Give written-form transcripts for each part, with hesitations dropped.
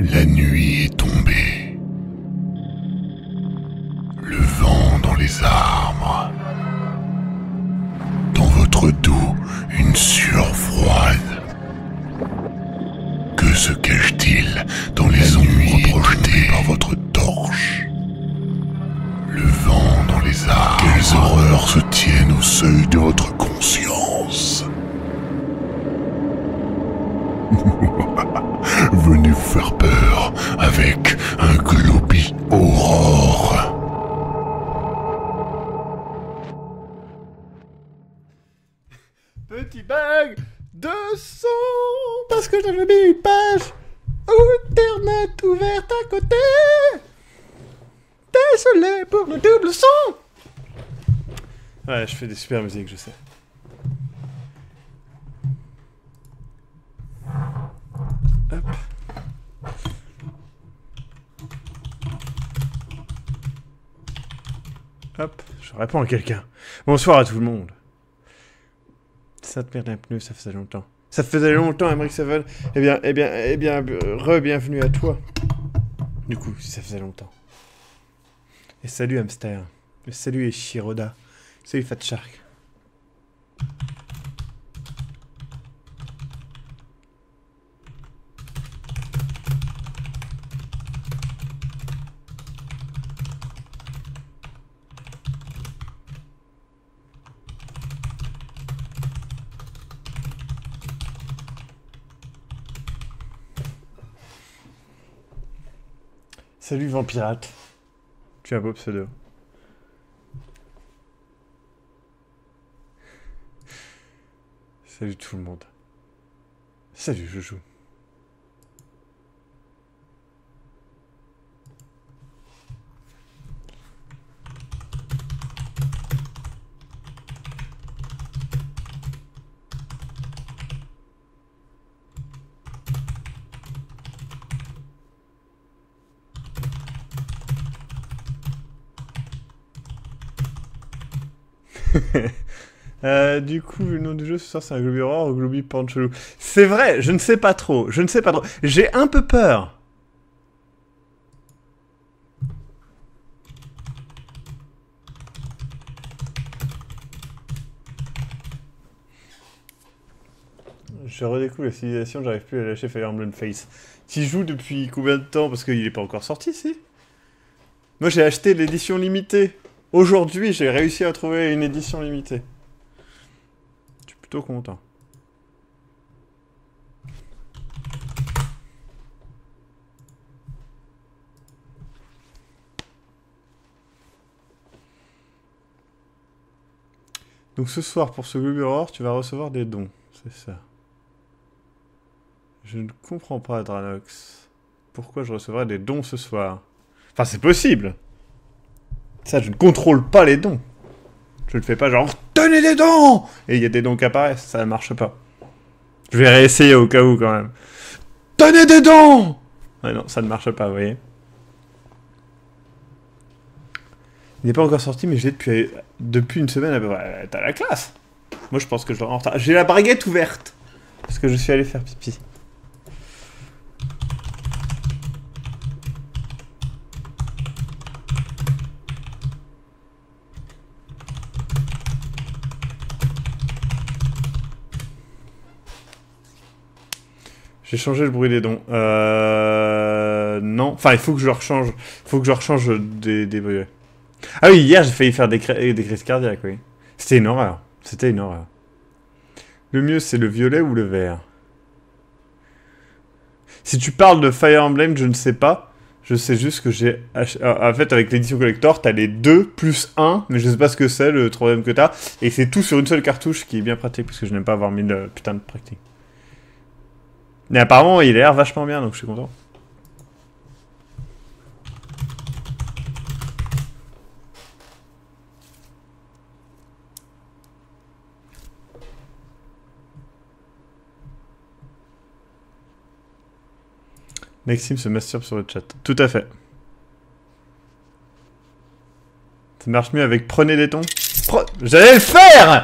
La nuit est tombée. Le vent dans les arbres. Dans votre dos, une sueur froide. Que se cache-t-il dans les ombres projetées par votre torche? Le vent dans les arbres. Quelles horreurs se tiennent au seuil de votre conscience? Venez vous faire peur avec un Globy Aurore. Petit bug de son parce que j'avais mis une page internet ouverte à côté. Désolé pour le double son. Ouais, je fais des super musiques, je sais. Hop. Hop, je réponds à quelqu'un. Bonsoir à tout le monde. Ça te merde un pneu, ça faisait longtemps. Ça faisait longtemps, Emmerich Seven. Eh bien, re-bienvenue à toi. Du coup, si ça faisait longtemps. Et salut Hamster. Et salut Eshiroda. Salut Fat Shark. Salut Vampirate. Tu as un beau pseudo. Salut tout le monde. Salut Joujou. Du coup, le nom du jeu ce soir c'est un Globy Aurore ou Globy Panchelou. C'est vrai, je ne sais pas trop. Je ne sais pas trop. J'ai un peu peur. Je redécouvre la civilisation, j'arrive plus à lâcher Fire Emblem Face. Tu joues depuis combien de temps? Parce qu'il est pas encore sorti, si? Moi j'ai acheté l'édition limitée. Aujourd'hui, j'ai réussi à trouver une édition limitée. Je suis plutôt content. Donc ce soir, pour ce Globy Aurore, tu vas recevoir des dons. C'est ça. Je ne comprends pas, Dranox. Pourquoi je recevrai des dons ce soir? Enfin, c'est possible. Ça, je ne contrôle pas les dons. Je ne fais pas genre « Tenez des dons !» et il y a des dons qui apparaissent. Ça ne marche pas. Je vais réessayer au cas où, quand même. « Tenez des dons !» Ouais, non, ça ne marche pas, vous voyez. Il n'est pas encore sorti, mais je l'ai depuis une semaine à peu près. T'as la classe. Moi, je pense que je l'aurai en retard. J'ai la braguette ouverte. Parce que je suis allé faire pipi. J'ai changé le bruit des dons. Non. Enfin, il faut que je rechange. Il faut que je rechange des bruits. Ah oui, hier, j'ai failli faire des crises cardiaques, oui. C'était une horreur. C'était une horreur. Le mieux, c'est le violet ou le vert? Si tu parles de Fire Emblem, je ne sais pas. Je sais juste que j'ai... En fait, avec l'édition collector, t'as les 2 plus 1, mais je sais pas ce que c'est, le troisième que t'as. Et c'est tout sur une seule cartouche, qui est bien pratique, parce que je n'aime pas avoir mis de putain de pratique. Mais apparemment, il a l'air vachement bien, donc je suis content. Maxime se masturbe sur le chat. Tout à fait. Ça marche mieux avec prenez des tons. J'allais le faire!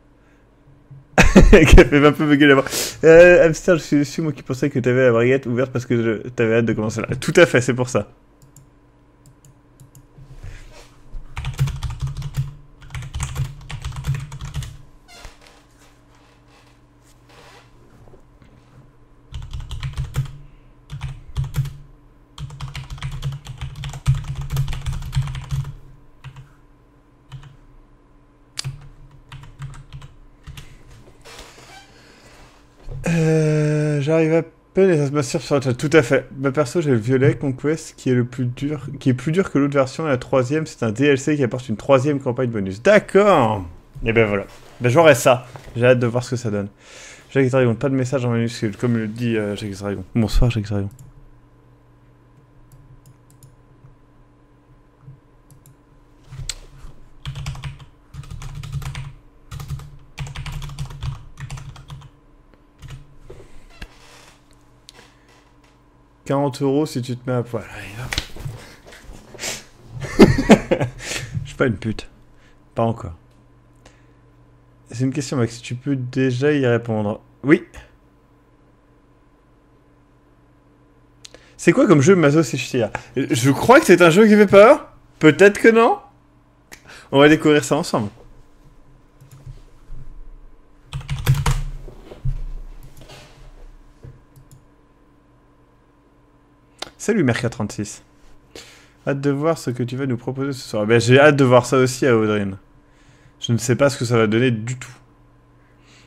Qui a fait un peu bugger la voix. Hamster, je suis déçu, moi qui pensais que t'avais la braguette ouverte parce que t'avais hâte de commencer là. Tout à fait, c'est pour ça. J'arrive à peine et ça se m'assure sur le chat. Tout à fait. Bah perso, j'ai le violet Conquest qui est le plus dur, qui est plus dur que l'autre version. Et la troisième, c'est un DLC qui apporte une troisième campagne bonus. D'accord. Et ben voilà. Ben j'aurai ça. J'ai hâte de voir ce que ça donne. Jacques Dragon, pas de message en minuscule, comme le dit Jacques Dragon. Bonsoir Jacques Dragon. « 40 € si tu te mets à poil. » Je suis pas une pute. Pas encore. C'est une question, Max. Tu peux déjà y répondre. Oui. C'est quoi comme jeu Mazo Sechia? Je crois que c'est un jeu qui fait peur. Peut-être que non. On va découvrir ça ensemble. Salut Merca36. Hâte de voir ce que tu vas nous proposer ce soir. Ben, j'ai hâte de voir ça aussi à Audrine. Je ne sais pas ce que ça va donner du tout.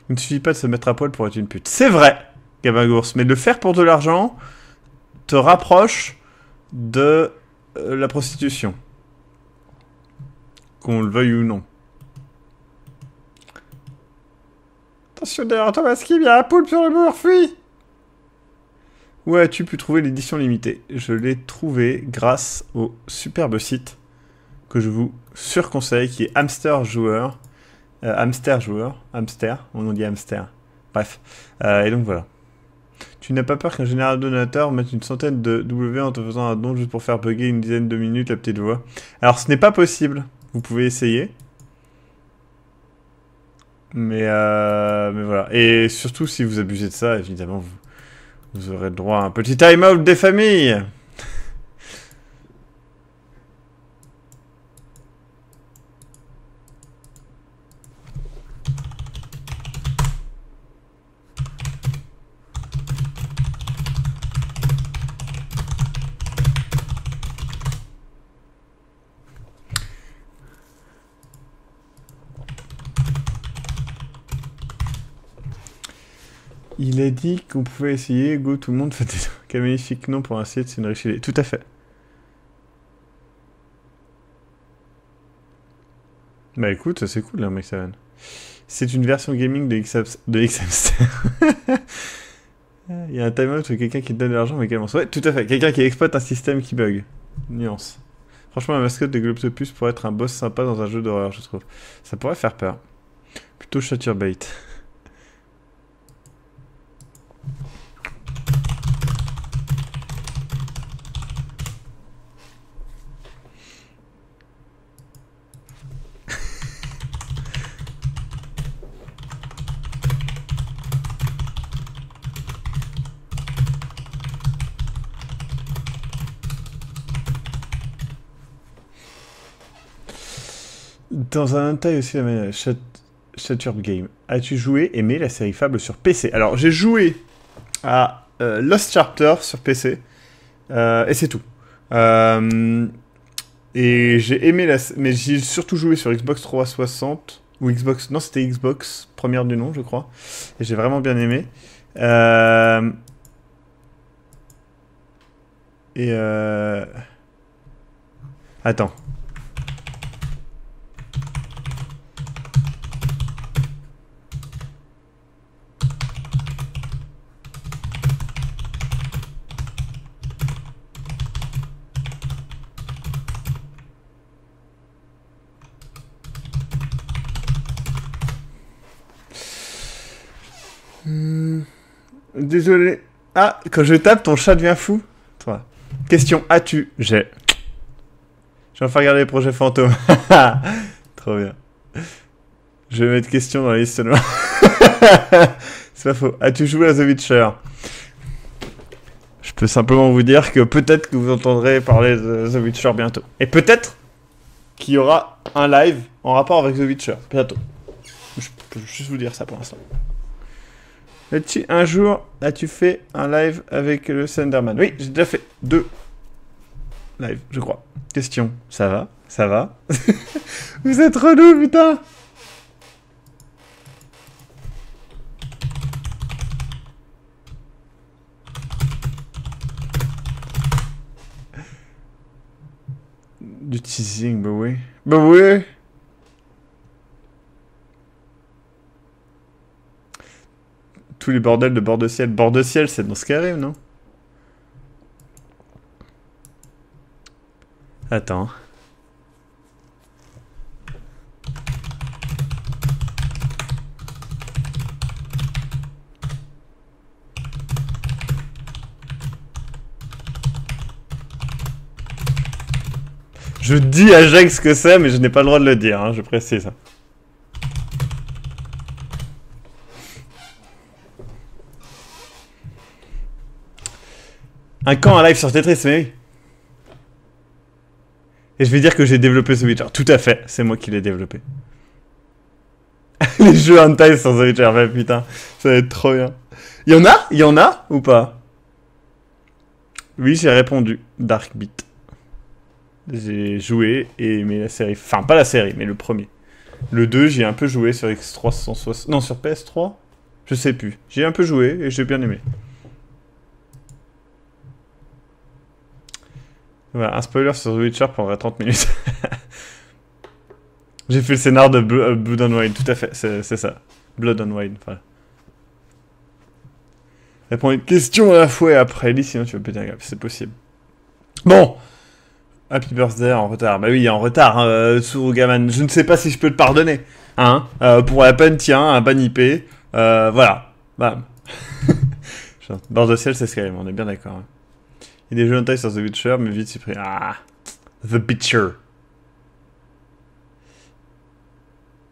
Il ne suffit pas de se mettre à poil pour être une pute. C'est vrai, Gabagours, mais de le faire pour de l'argent te rapproche de la prostitution. Qu'on le veuille ou non. Attention derrière toi, parce qu'il y a un poulpe sur le mur, fuis! Où as-tu pu trouver l'édition limitée? Je l'ai trouvé grâce au superbe site que je vous surconseille, qui est Hamster Joueur. Hamster Joueur. Hamster, on dit Hamster. Bref. Et donc voilà. Tu n'as pas peur qu'un général donateur mette une centaine de W en te faisant un don juste pour faire bugger une dizaine de minutes la petite voix? Alors ce n'est pas possible. Vous pouvez essayer. Mais voilà. Et surtout si vous abusez de ça, évidemment, vous aurez le droit à un petit time-out des familles. Il a dit qu'on pouvait essayer. Go, tout le monde fait des... Quel magnifique nom pour un site, c'est une riche idée. Tout à fait. Bah écoute, c'est cool, là, mec, ça. C'est une version gaming de X-Hamster. Il y a un timeout où quelqu'un qui te donne de l'argent, mais quel ouais, tout à fait. Quelqu'un qui exploite un système qui bug. Nuance. Franchement, la mascotte de Globsopus pourrait être un boss sympa dans un jeu d'horreur, je trouve. Ça pourrait faire peur. Plutôt Chaturbate. Dans un taille aussi la manière. Chaturb Game. As-tu joué, aimé la série Fable sur PC? Alors, j'ai joué à Lost Chapter sur PC. Et c'est tout. Et j'ai aimé la... Mais j'ai surtout joué sur Xbox 360. Ou Xbox... Non, c'était Xbox, première du nom, je crois. Et j'ai vraiment bien aimé. Attends. Désolé. Ah, quand je tape, ton chat devient fou. Toi. Question, as-tu... J'ai enfin regardé les projets fantômes. Trop bien. Je vais mettre question dans la liste noire. C'est pas faux. As-tu joué à The Witcher? Je peux simplement vous dire que peut-être que vous entendrez parler de The Witcher bientôt. Et peut-être qu'il y aura un live en rapport avec The Witcher bientôt. Je peux juste vous dire ça pour l'instant. Un jour, as-tu fait un live avec le Slenderman? Oui, j'ai déjà fait 2 lives, je crois. Question, ça va? Ça va? Vous êtes relou, putain! Du teasing, bah oui. Bah oui! Tous les bordels de bord de ciel. Bord de ciel, c'est dans Skyrim, non? Attends. Je dis à Jacques ce que c'est, mais je n'ai pas le droit de le dire, hein, je précise. Un camp, un live sur Tetris, mais oui. Et je vais dire que j'ai développé The Witcher. Tout à fait, c'est moi qui l'ai développé. Les jeux hentai sur The Witcher, bah putain, ça va être trop bien. Il y en a ou pas? Oui, j'ai répondu. Darkbeat. J'ai joué et aimé la série. Enfin, pas la série, mais le premier. Le 2, j'ai un peu joué sur X360. Non, sur PS3? Je sais plus. J'ai un peu joué et j'ai bien aimé. Voilà, un spoiler sur The Witcher prendrait 30 minutes. J'ai fait le scénar de Blood and Wine, tout à fait, c'est ça. Blood and Wine, voilà. Réponds une question à la fois et après, Ellie, sinon tu vas péter un câble, c'est possible. Bon! Happy birthday en retard. Bah oui, en retard, hein, Tsurugaman. Je ne sais pas si je peux te pardonner. Hein, pour la peine, tiens, un ban IP. Voilà. Bam. Bord de ciel, c'est Skyrim, on est bien d'accord. Hein. Il y a des jeux en taille sur The Witcher, mais vite supprimé. Ah, The Witcher.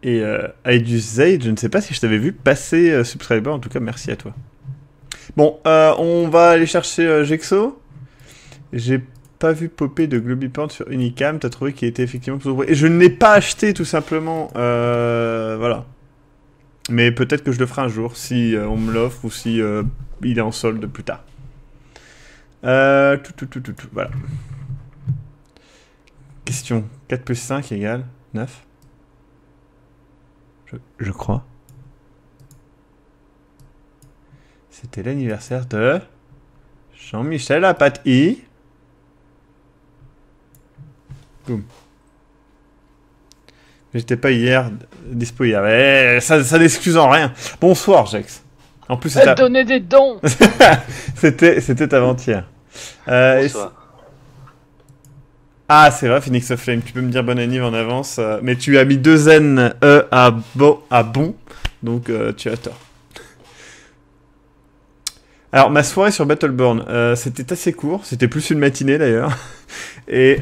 Et Aidus Zaid, je ne sais pas si je t'avais vu passer subscriber, en tout cas merci à toi. Bon, on va aller chercher Gexo. J'ai pas vu popper de Globiport sur Unicam, t'as trouvé qu'il était effectivement plus gros. Et je ne l'ai pas acheté tout simplement, voilà. Mais peut-être que je le ferai un jour, si on me l'offre ou si il est en solde plus tard. Voilà. Question. 4 plus 5 égale 9. Je crois. C'était l'anniversaire de Jean-Michel Apathy. Boum. J'étais pas hier, dispo hier. Mais ça n'excuse en rien. Bonsoir, Jex. En plus, c'était... Donnez des dons. C'était avant-hier. Bonsoir. Ah, c'est vrai, Phoenix of Flame. Tu peux me dire bonne anniv en avance. Mais tu as mis 2 N E à bon. Donc, tu as tort. Alors, ma soirée sur Battleborn, c'était assez court. C'était plus une matinée, d'ailleurs. Et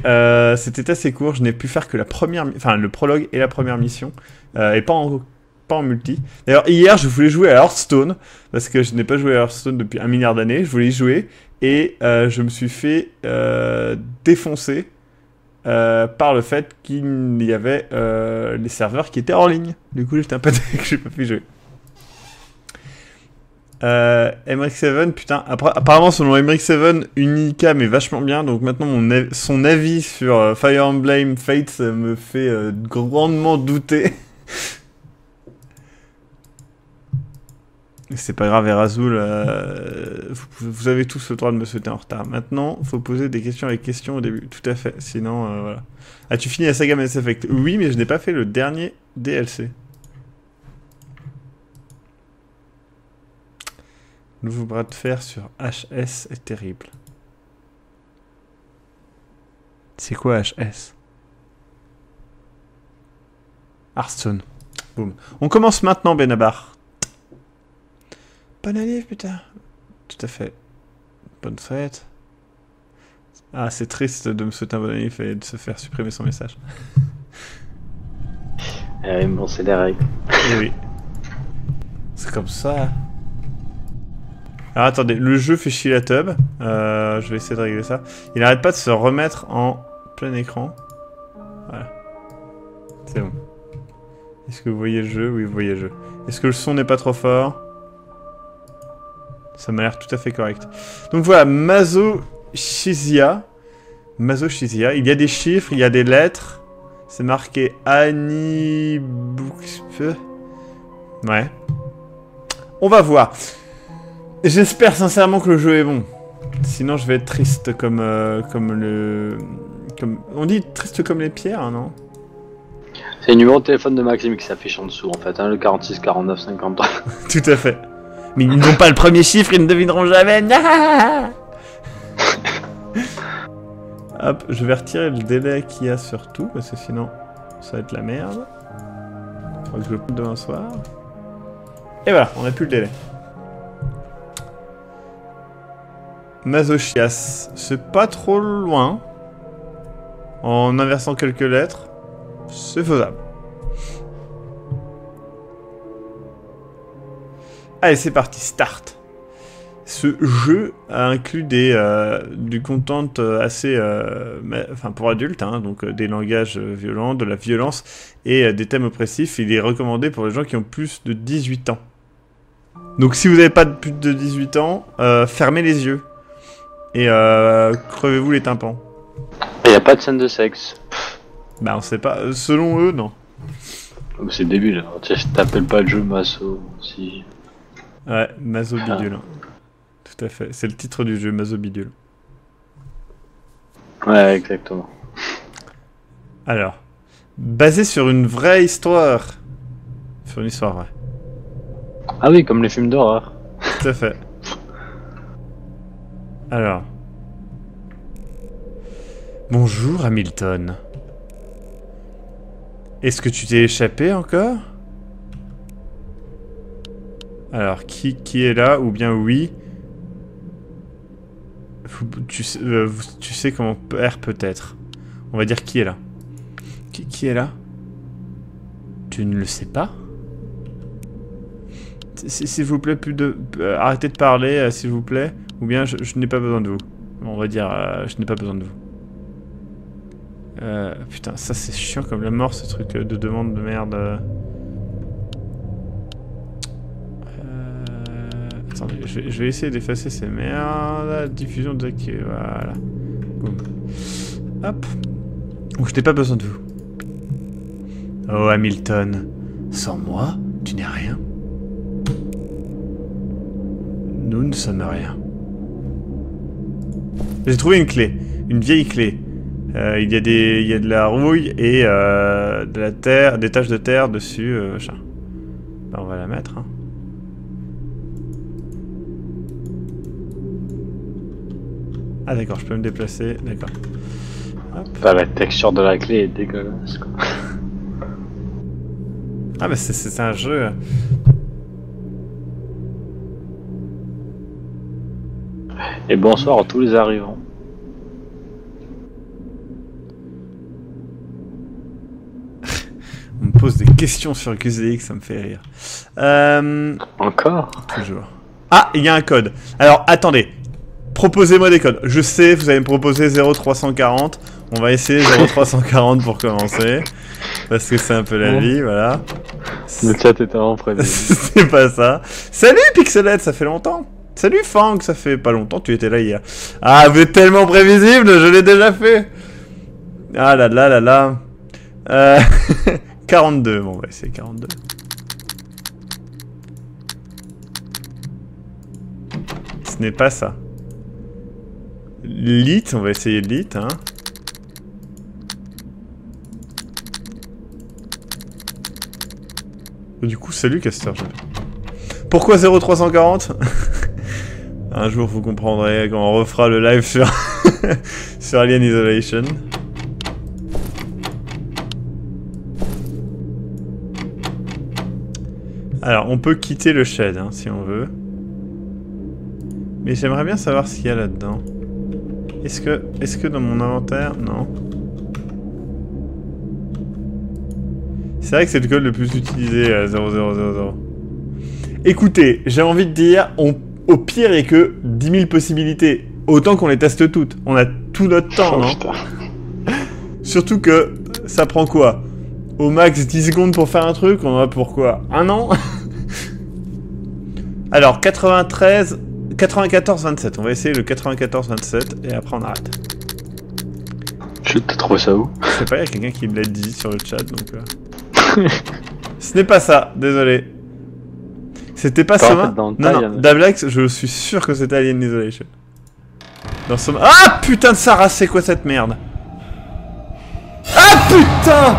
c'était assez court. Je n'ai pu faire que la première... Enfin, le prologue et la première mission. Et pas en multi. D'ailleurs, hier, je voulais jouer à Hearthstone. Parce que je n'ai pas joué à Hearthstone depuis 1 milliard d'années. Je voulais y jouer. Et je me suis fait défoncer par le fait qu'il y avait les serveurs qui étaient en ligne. Du coup, j'étais un peu déçu que j'ai pas pu jouer. Emmerich 7, putain, apparemment selon Emmerich 7, Unicam est vachement bien, donc maintenant son avis sur Fire Emblem Fates me fait grandement douter. C'est pas grave, Erazoul, vous avez tous le droit de me souhaiter en retard. Maintenant, faut poser des questions avec questions au début, tout à fait, sinon, voilà. As-tu fini la saga Mass Effect? Oui, mais je n'ai pas fait le dernier DLC. Nouveau bras de fer sur HS est terrible. C'est quoi HS? Hearthstone. Boum. On commence maintenant, Benabar. Bonne année, putain. Tout à fait. Bonne fête. Ah, c'est triste de me souhaiter un bon anniversaire et de se faire supprimer son message. Bon, c'est des règles. Eh oui. C'est comme ça. Alors attendez, le jeu fait chier la tub. Je vais essayer de régler ça. Il arrête pas de se remettre en plein écran. Voilà. C'est bon. Est-ce que vous voyez le jeu? Oui, vous voyez le jeu. Est-ce que le son n'est pas trop fort? Ça m'a l'air tout à fait correct. Donc voilà, Mazochisia. Mazochisia. Il y a des chiffres, il y a des lettres. C'est marqué Annie... Ouais. On va voir. J'espère sincèrement que le jeu est bon. Sinon, je vais être triste comme le... On dit triste comme les pierres, hein, non? C'est le numéro de téléphone de Maxime qui s'affiche en dessous, en fait, hein, le 46 49 53. Tout à fait. Mais ils n'ont pas le premier chiffre, ils ne devineront jamais. Hop, je vais retirer le délai qu'il y a sur tout, parce que sinon, ça va être la merde. Faudra que je le coupe demain soir. Et voilà, on n'a plus le délai. Mazochias, c'est pas trop loin. En inversant quelques lettres, c'est faisable. Allez, c'est parti, start. Ce jeu a inclus du content assez... enfin, pour adultes, hein, donc des langages violents, de la violence et des thèmes oppressifs. Il est recommandé pour les gens qui ont plus de 18 ans. Donc si vous n'avez pas plus de 18 ans, fermez les yeux. Et crevez-vous les tympans. Il n'y a pas de scène de sexe. Bah on sait pas, selon eux, non. C'est débile, alors. Tu t'appelles pas le jeu Maso si... Ouais, Mazo Bidule. Tout à fait, c'est le titre du jeu, Mazo Bidule. Ouais, exactement. Alors, basé sur une vraie histoire. Sur une histoire vraie. Ah oui, comme les films d'horreur. Tout à fait. Alors. Bonjour Hamilton. Est-ce que tu t'es échappé encore? Alors, qui est là? Ou bien oui. Tu sais comment R peut-être. On va dire qui est là. Qui est là? Tu ne le sais pas? S'il vous plaît, arrêtez de parler, s'il vous plaît. Ou bien je n'ai pas besoin de vous. On va dire je n'ai pas besoin de vous. Putain, ça c'est chiant comme la mort, ce truc de demande de merde. Attendez, je vais essayer d'effacer ces merdes. Diffusion désactivée, voilà. Boum. Hop. Donc je n'ai pas besoin de vous. Oh Hamilton, sans moi, tu n'es rien. Nous ne sommes rien. J'ai trouvé une clé, une vieille clé. Il y a de la rouille et de la terre, des taches de terre dessus. Ben, on va la mettre. Hein. Ah d'accord, je peux me déplacer. D'accord. Bah, la texture de la clé est dégueulasse. Quoi. Ah bah c'est un jeu. Et bonsoir à tous les arrivants. On me pose des questions sur QZX, ça me fait rire. Encore? Toujours. Ah, il y a un code. Alors, attendez. Proposez-moi des codes. Je sais, vous allez me proposer 0340. On va essayer 0340 pour commencer. Parce que c'est un peu la vie, voilà. Le chat est vraiment prévu. C'est pas ça. Salut Pixelette, ça fait longtemps. Salut Fang, ça fait pas longtemps, tu étais là hier. Ah, vous êtes tellement prévisible, je l'ai déjà fait. Ah là là là là. 42, bon, on va essayer 42. Ce n'est pas ça. Lit, on va essayer lit, hein. Du coup, salut Caster. Pourquoi 0340? Un jour, vous comprendrez quand on refera le live sur, sur Alien Isolation. Alors, on peut quitter le shed, hein, si on veut. Mais j'aimerais bien savoir ce qu'il y a là-dedans. Est-ce que dans mon inventaire... Non. C'est vrai que c'est le code le plus utilisé, 0000. Écoutez, j'ai envie de dire, au pire, il n'y a que 10 000 possibilités. Autant qu'on les teste toutes. On a tout notre temps, non? Surtout que ça prend quoi? Au max 10 secondes pour faire un truc, on en a pour quoi? Un an? Alors, 94-27. On va essayer le 94-27 et après on arrête. T'as trouvé ça où? Je sais pas, il y a quelqu'un qui me l'a dit sur le chat, donc... Ce n'est pas ça, désolé. C'était pas Soma? Non, Dablax, je suis sûr que c'était Alien Isolation. Dans Soma... Ah putain de Sarah, c'est quoi cette merde? Ah putain!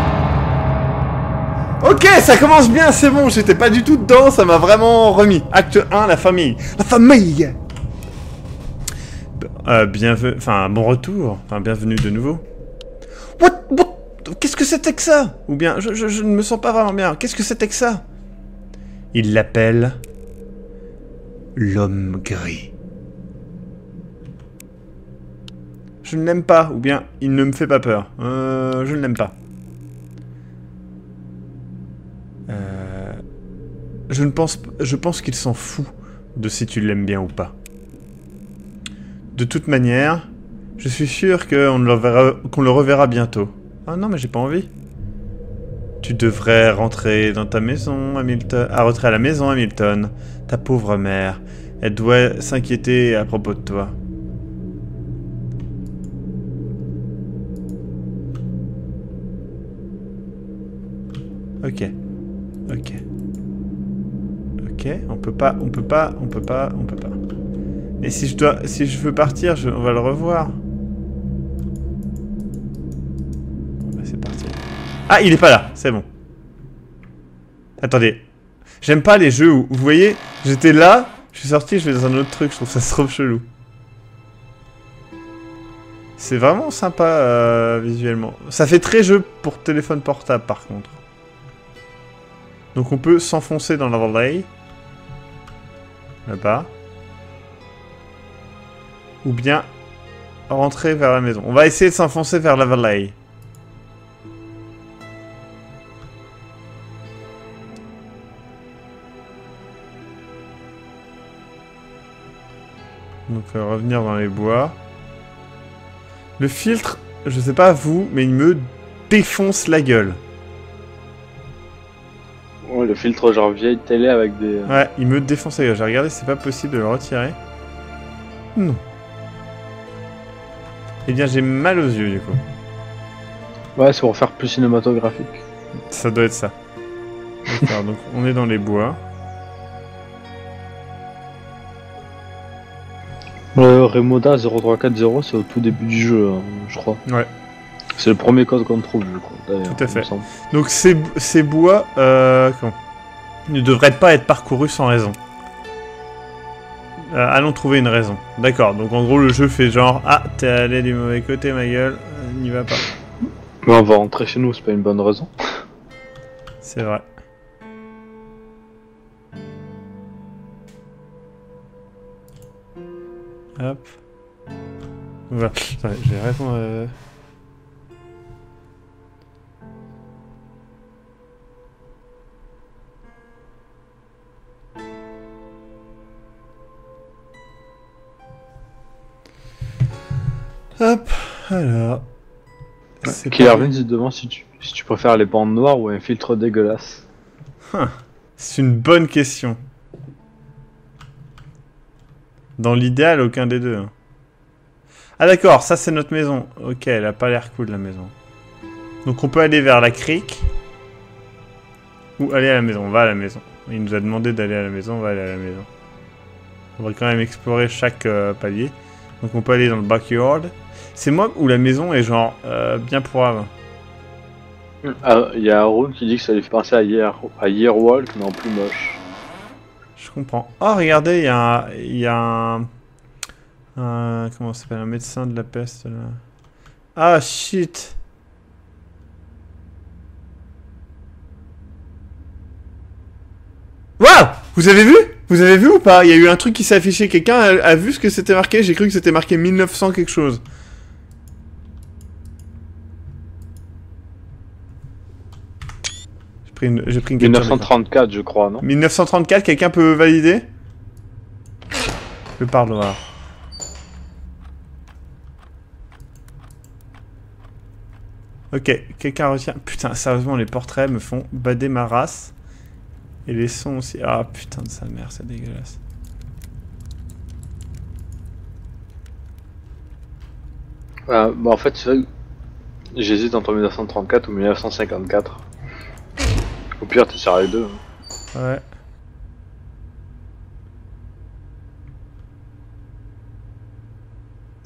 Ok, ça commence bien, c'est bon, j'étais pas du tout dedans, ça m'a vraiment remis. Acte 1, la famille. La famille! Bienvenue... Enfin, bon retour. Enfin, bienvenue de nouveau. What? Qu'est-ce que c'était que ça? Ou bien, je ne me sens pas vraiment bien. Qu'est-ce que c'était que ça? Il l'appelle... l'homme gris. Je ne l'aime pas, ou bien, il ne me fait pas peur. Je ne l'aime pas. Je pense qu'il s'en fout de si tu l'aimes bien ou pas. De toute manière, je suis sûr qu'on le reverra bientôt. Ah non, mais j'ai pas envie. Tu devrais rentrer dans ta maison, Hamilton. Rentrer à la maison, Hamilton. Ta pauvre mère. Elle doit s'inquiéter à propos de toi. Ok. On peut pas. Mais si je veux partir, on va le revoir. Bon, bah c'est parti. Ah, il est pas là, c'est bon. Attendez. J'aime pas les jeux où, vous voyez, j'étais là, je suis sorti, je vais dans un autre truc, je trouve ça trop chelou. C'est vraiment sympa visuellement. Ça fait très jeu pour téléphone portable par contre. Donc on peut s'enfoncer dans la vallée. Là-bas. Ou bien rentrer vers la maison. On va essayer de s'enfoncer vers la vallée. Donc revenir dans les bois. Le filtre, je sais pas vous, mais il me défonce la gueule. Ouais, le filtre genre vieille télé avec des... Ouais, il me défonce la gueule. J'ai regardé, c'est pas possible de le retirer. Non. Eh bien, j'ai mal aux yeux, du coup. Ouais, c'est pour faire plus cinématographique. Ça doit être ça. D'accord, donc on est dans les bois. Remoda 0340, c'est au tout début du jeu, hein, je crois. Ouais. C'est le premier code qu'on trouve, je crois. Tout à fait. Donc ces bois ne devraient pas être parcourus sans raison. Allons trouver une raison. D'accord, donc en gros le jeu fait genre « Ah, t'es allé du mauvais côté, ma gueule, n'y va pas. » Mais on va rentrer chez nous, c'est pas une bonne raison. C'est vrai. Hop. Voilà. Attendez, je vais répondre Hop, alors... Killervin se demande si tu préfères les bandes noires ou un filtre dégueulasse. C'est une bonne question. Dans l'idéal, aucun des deux. Ah d'accord, ça c'est notre maison. Ok, elle a pas l'air cool la maison. Donc on peut aller vers la crique. Ou aller à la maison. On va à la maison. Il nous a demandé d'aller à la maison, on va aller à la maison. On va quand même explorer chaque palier. Donc on peut aller dans le backyard. C'est moi où la maison est genre bien pourrave. Il y a Haroun qui dit que ça lui fait penser à Yearwalk, mais en plus moche. Je comprends. Oh, regardez, il y a un... comment ça s'appelle? Un médecin de la peste, là. Ah, shit. Waouh! Vous avez vu? Vous avez vu ou pas? Il y a eu un truc qui s'est affiché. Quelqu'un a vu ce que c'était marqué? J'ai cru que c'était marqué 1900 quelque chose. J'ai pris une capture d'écran. 1934, je crois, non? 1934, quelqu'un peut valider? Le parloir. Ok, quelqu'un retient... Putain, sérieusement, les portraits me font bader ma race. Et les sons aussi. Ah, putain de sa mère, c'est dégueulasse. Bah, en fait, c'est vrai que j'hésite entre 1934 ou 1954. Au pire, t'es sur les deux. Ouais.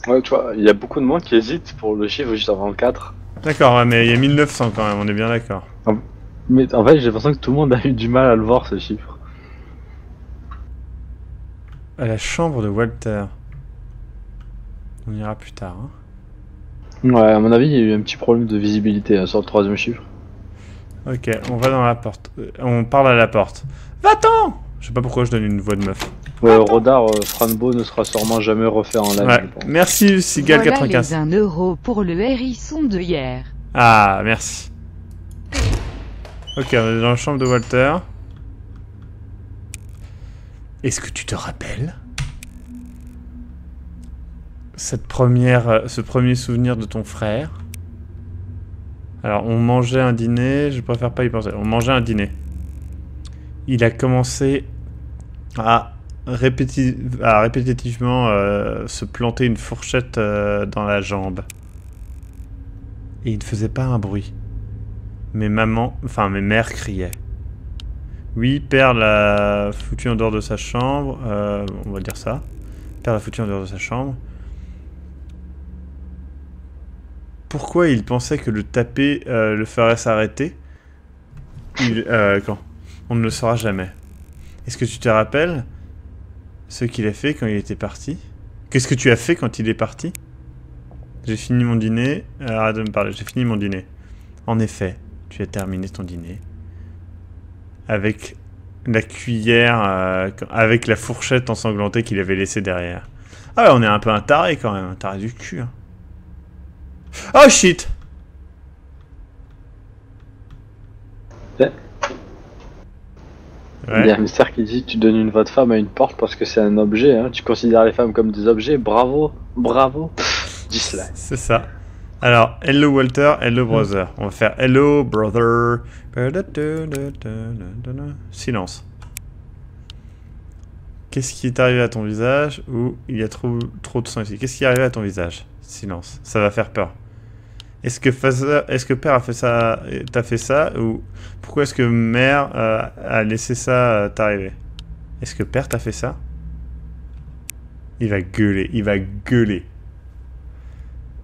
Ouais, tu vois, il y a beaucoup de monde qui hésite pour le chiffre juste avant le 4. D'accord, ouais, mais il y a 1900 quand même, on est bien d'accord. Mais en fait, j'ai l'impression que tout le monde a eu du mal à le voir, ce chiffre. À la chambre de Walter. On ira plus tard, hein. Ouais, à mon avis, il y a eu un petit problème de visibilité sur le troisième chiffre. Ok, on va dans la porte. On parle à la porte. Va-t'en! Je sais pas pourquoi je donne une voix de meuf. Rodar, Franbo ne sera sûrement jamais refait en live, Ouais. je pense. Merci, Sigal95. Voilà les 1 euro pour le hérisson de hier. Ah, merci. Ok, on est dans la chambre de Walter. Est-ce que tu te rappelles ce premier souvenir de ton frère? Alors, on mangeait un dîner, je préfère pas y penser. On mangeait un dîner. Il a commencé à répétitivement se planter une fourchette dans la jambe. Et il ne faisait pas un bruit. Mes mères criaient. Oui, père l'a foutu en dehors de sa chambre. On va dire ça. Père l'a foutu en dehors de sa chambre. Pourquoi il pensait que le taper le ferait s'arrêter? Quand? On ne le saura jamais. Est-ce que tu te rappelles ce qu'il a fait quand il était parti? Qu'est-ce que tu as fait quand il est parti? J'ai fini mon dîner. Arrête de me parler, j'ai fini mon dîner. En effet, tu as terminé ton dîner. Avec la cuillère, avec la fourchette ensanglantée qu'il avait laissée derrière. Ah ouais, on est un peu un taré quand même, un taré du cul. Hein. Oh shit! Ouais. Ouais. Il y a un mystère qui dit tu donnes une voix de femme à une porte parce que c'est un objet, hein. Tu considères les femmes comme des objets, bravo, bravo. Dislike. C'est ça. Alors, hello Walter, hello brother. On va faire hello brother. Silence. Qu'est-ce qui est arrivé à ton visage? Ou il y a trop de sang ici. Qu'est-ce qui est arrivé à ton visage? Silence. Ça va faire peur. Est-ce que père a fait ça, t'as fait ça? Ou pourquoi est-ce que mère a laissé ça t'arriver? Est-ce que père t'a fait ça? Il va gueuler, il va gueuler.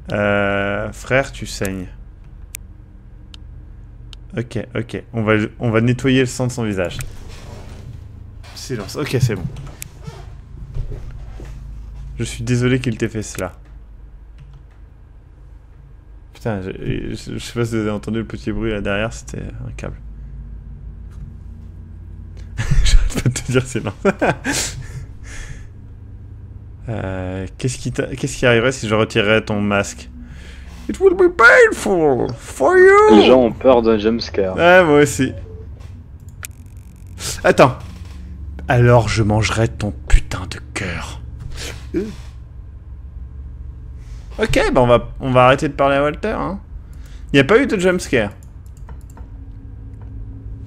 Frère, tu saignes. Ok, ok. On va nettoyer le sang de son visage. Silence. Ok, c'est bon. Je suis désolé qu'il t'ait fait cela. Putain, je sais pas si vous avez entendu le petit bruit là derrière, c'était un câble. J'arrête pas de te dire silence. Qu'est-ce qui arriverait si je retirais ton masque? It will be painful for you. Les gens ont peur d'un jumpscare. Ouais, moi aussi. Attends. Alors je mangerai ton putain de cœur. Ok, bah on va arrêter de parler à Walter. Hein. Il n'y a pas eu de jumpscare.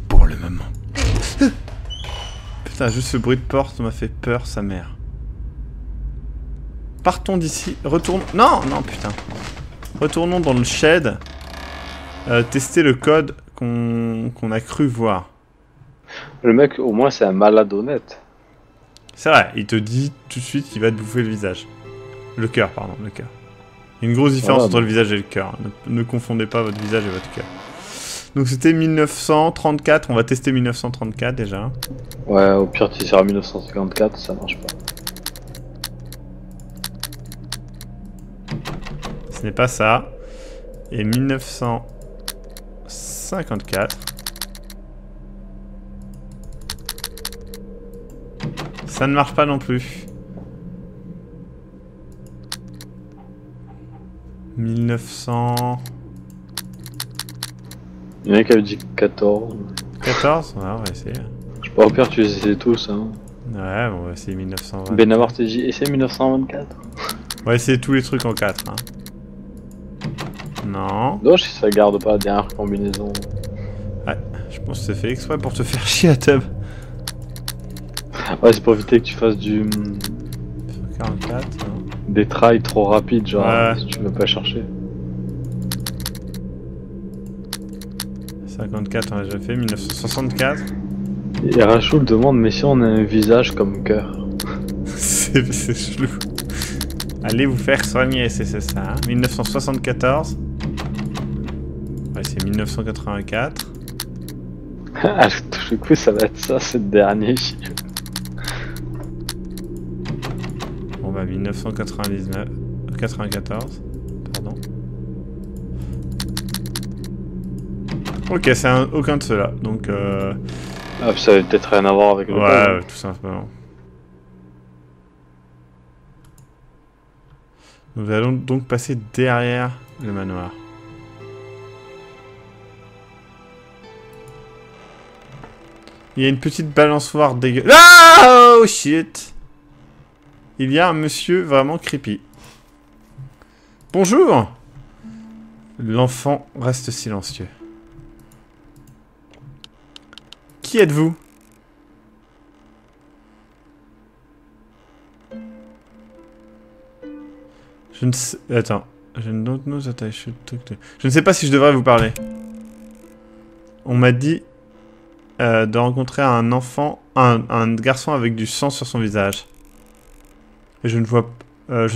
Pour le moment. Putain, juste ce bruit de porte m'a fait peur, sa mère. Partons d'ici. Retourne. Non, non, putain. Retournons dans le shed. Tester le code qu'on a cru voir. Le mec, au moins, c'est un malade honnête. C'est vrai, il te dit tout de suite qu'il va te bouffer le visage. Le cœur, pardon, le cœur. Il y a une grosse différence entre le visage et le cœur. Ne confondez pas votre visage et votre cœur. Donc c'était 1934, on va tester 1934 déjà. Ouais, au pire, tu seras 1954, ça marche pas. Ce n'est pas ça. Et 1954. Ça ne marche pas non plus. 1900... Il y en a qui avaient dit 14. 14? Ouais, on va essayer. Je sais pas, au pire, tu les essaies tous. Hein. Ouais, bon, on va essayer 1920. Benavar t'a dit, essaie 1924. On va essayer tous les trucs en 4. Hein. Non. Dommage si ça garde pas la dernière combinaison. Ouais, je pense que c'est fait exprès pour te faire chier à Tub. Ouais, c'est pour éviter que tu fasses du... 44, non. des trails trop rapides, genre, Ouais. si tu veux pas chercher. 54, on a déjà fait. 1964. Et Rachoul demande, mais si on a un visage comme cœur. c'est chelou. Allez vous faire soigner, c'est ça. Hein. 1974. Ouais, c'est 1984. Ah, du coup, ça va être ça, c'est le dernier. Bon bah 1999. 94. Pardon. Ok, c'est aucun de ceux-là. Donc Ah, puis ça avait peut-être rien à voir avec le code, hein. ouais, tout simplement. Nous allons donc passer derrière le manoir. Il y a une petite balançoire dégueulasse. Ah, oh shit! Il y a un monsieur vraiment creepy. Bonjour! L'enfant reste silencieux. Qui êtes-vous? Je ne sais... Attends. Je don't know that I should talk to... Je ne sais pas si je devrais vous parler. On m'a dit de rencontrer un enfant, un garçon avec du sang sur son visage. Et je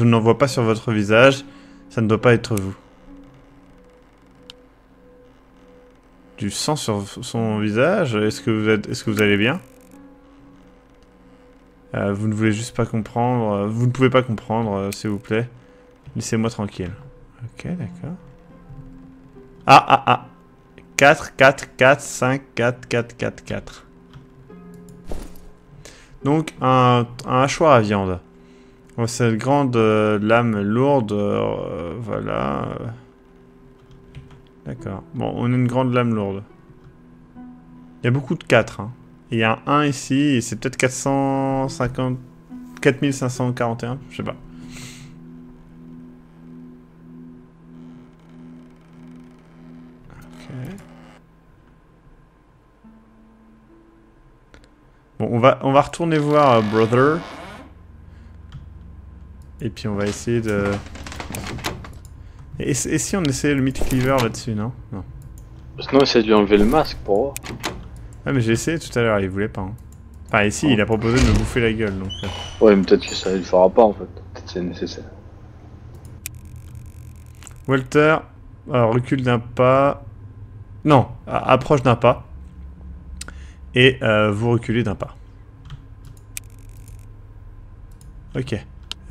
n'en vois pas sur votre visage. Ça ne doit pas être vous. Du sang sur son visage? Est-ce que vous allez bien? Vous ne voulez juste pas comprendre. Vous ne pouvez pas comprendre, s'il vous plaît. Laissez-moi tranquille. Ok, d'accord. Ah. 4, 4, 4, 5, 4, 4, 4, 4. Donc, un hachoir à viande. Oh, cette grande lame lourde. Voilà. D'accord. Bon, on a une grande lame lourde. Il y a beaucoup de 4. Hein. Il y a un 1 ici, et c'est peut-être 450... 4541, je sais pas. Ok. Bon, on va retourner voir Brother. Et puis on va essayer de... Et si on essayait le meat cleaver là-dessus, non? Non. Sinon, essaie de lui enlever le masque pour voir. Ah mais j'ai essayé tout à l'heure, il voulait pas. Hein. Enfin ici, il a proposé de me bouffer la gueule, donc... Ouais, mais peut-être que ça le fera pas en fait. Peut-être que c'est nécessaire. Walter, recule d'un pas... Non, approche d'un pas. Et vous reculez d'un pas. Ok.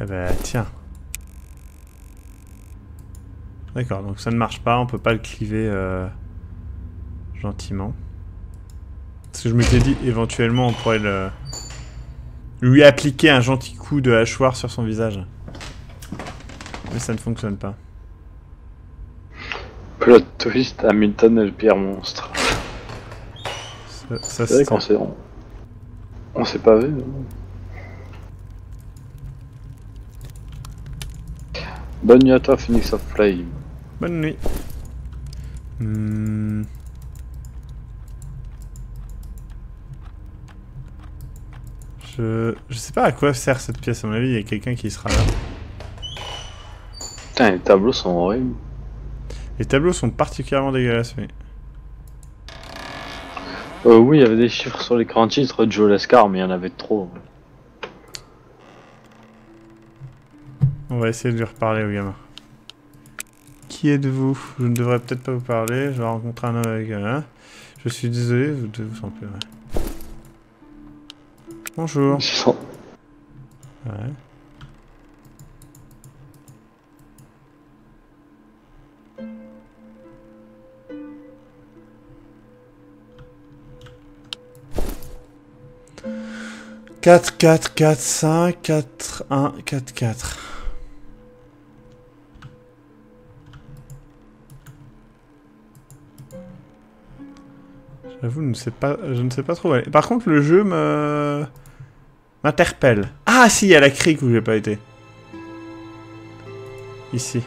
Eh ben, tiens. D'accord, donc ça ne marche pas, on peut pas le cliver gentiment. Parce que je m'étais dit, éventuellement, on pourrait lui appliquer un gentil coup de hachoir sur son visage. Mais ça ne fonctionne pas. Plot twist, Hamilton est le pire monstre. Ça C'est vrai se qu'on sent. s'est... On s'est pas vu. Bonne nuit à toi, Phoenix of Flame. Bonne nuit. Je sais pas à quoi sert cette pièce, à mon avis, il y a quelqu'un qui sera là. Putain, les tableaux sont horribles. Les tableaux sont particulièrement dégueulasses, oui. Oui, il y avait des chiffres sur l'écran de titre de Joe Lescar, mais il y en avait trop. On va essayer de lui reparler au gamin. Qui êtes-vous? Je ne devrais peut-être pas vous parler, je vais rencontrer un homme avec un... Je suis désolé, vous devez vous en plus. Ouais. Bonjour. Ouais. 4, 4, 4, 5, 4, 1, 4, 4. J'avoue, je ne sais pas trop où aller. Par contre, le jeu m'interpelle. Ah si, il y a la crique où j'ai pas été. Ici.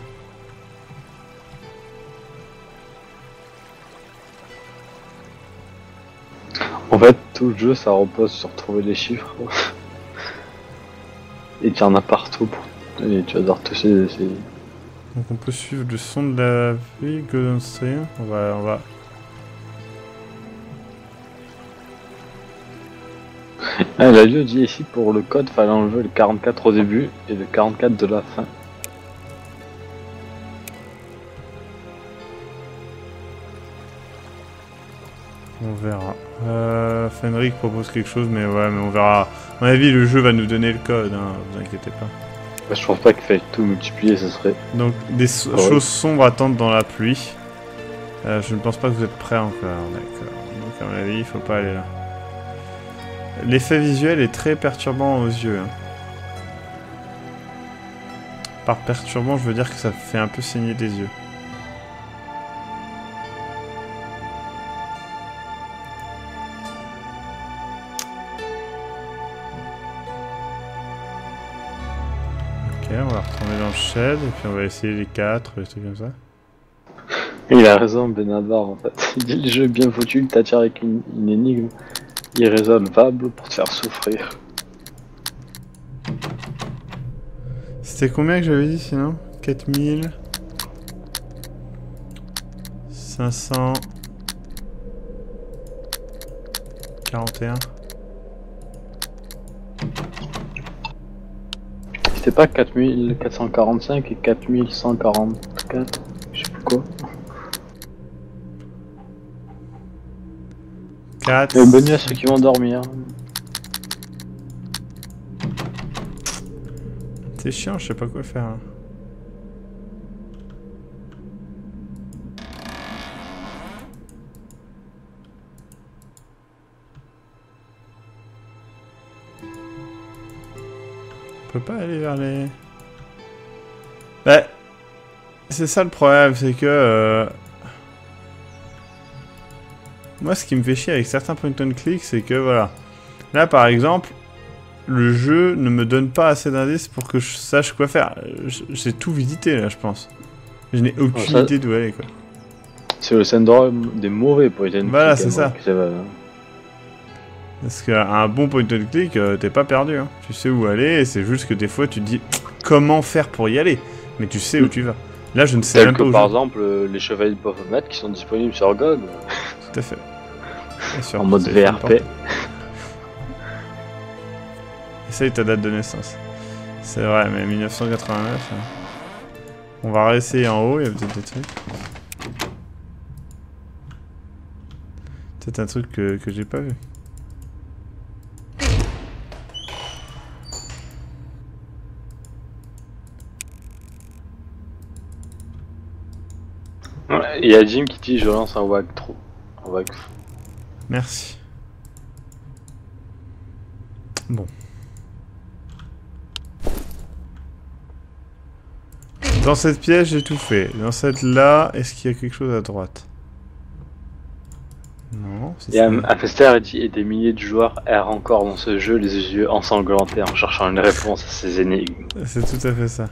En fait, tout le jeu, ça repose sur trouver les chiffres. Et qu'il y en a partout. Et tu vas devoir toucher ces... Donc on peut suivre le son de la vie, Golden Stream. On va... Ah, la vie dit ici pour le code, fallait enlever le 44 au début et le 44 de la fin. On verra. Fenric propose quelque chose, mais ouais, mais on verra. À mon avis, le jeu va nous donner le code, hein, vous inquiétez pas. Bah, je pense pas qu'il fallait tout multiplier, ce serait... Donc, des choses sombres attendent dans la pluie. Je ne pense pas que vous êtes prêts encore, d'accord. Donc, à mon avis, il faut pas aller là. L'effet visuel est très perturbant aux yeux. Hein. Par perturbant, je veux dire que ça fait un peu saigner des yeux. Ok, on va retourner dans le shed et puis on va essayer les 4, des trucs comme ça. Il a raison, Benabar, en fait. Il dit le jeu est bien foutu, il t'attire avec une énigme irrésolvable pour te faire souffrir. C'était combien que j'avais dit sinon? 4000... 500... 41... C'était pas 4445 et 4144, je sais plus quoi. 4... Et bonne nuit à ceux qui vont dormir. C'est chiant, je sais pas quoi faire. Hein. On peut pas aller vers les... Bah... C'est ça le problème, c'est que... Moi, ce qui me fait chier avec certains point and click, c'est que, voilà... Là, par exemple... Le jeu ne me donne pas assez d'indices pour que je sache quoi faire. J'ai tout visité là, je pense. Je n'ai aucune idée d'où aller quoi. C'est le syndrome des mauvais point and click. Voilà, c'est ça. Parce qu'un bon point and click, t'es pas perdu. Hein. Tu sais où aller, et c'est juste que des fois tu te dis comment faire pour y aller. Mais tu sais où tu vas. Là, je ne sais même pas où. Par exemple, les chevaliers de Baphomet qui sont disponibles sur GOG. Tout à fait. En mode VRP. Essaye ta date de naissance. C'est vrai, mais 1989. Hein. On va réessayer en haut, il y a peut-être des trucs. Peut-être un truc que j'ai pas vu. Il y a Jim qui dit je lance un walkthrough. Merci. Bon. Dans cette pièce, j'ai tout fait. Dans cette là, est-ce qu'il y a quelque chose à droite? Non. Et Amester dit et des milliers de joueurs errent encore dans ce jeu, les yeux ensanglantés en cherchant une réponse à ces énigmes. C'est tout à fait ça.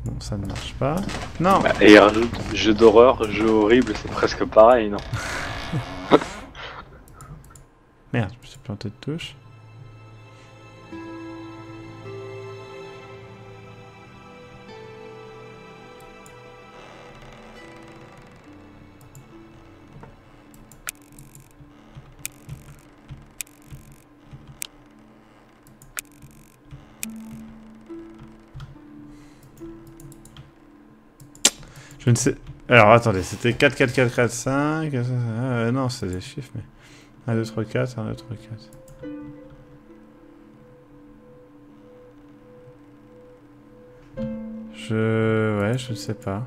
Bon, ça ne marche pas. Non. Et il rajoute jeu d'horreur, jeu horrible, c'est presque pareil, non? Merde, je me suis planté de touche. Je ne sais... Alors, attendez, c'était 4, 4, 4, 4, 5... non, c'est des chiffres, mais... 1, 2, 3, 4, 1, 2, 3, 4... Ouais, je ne sais pas.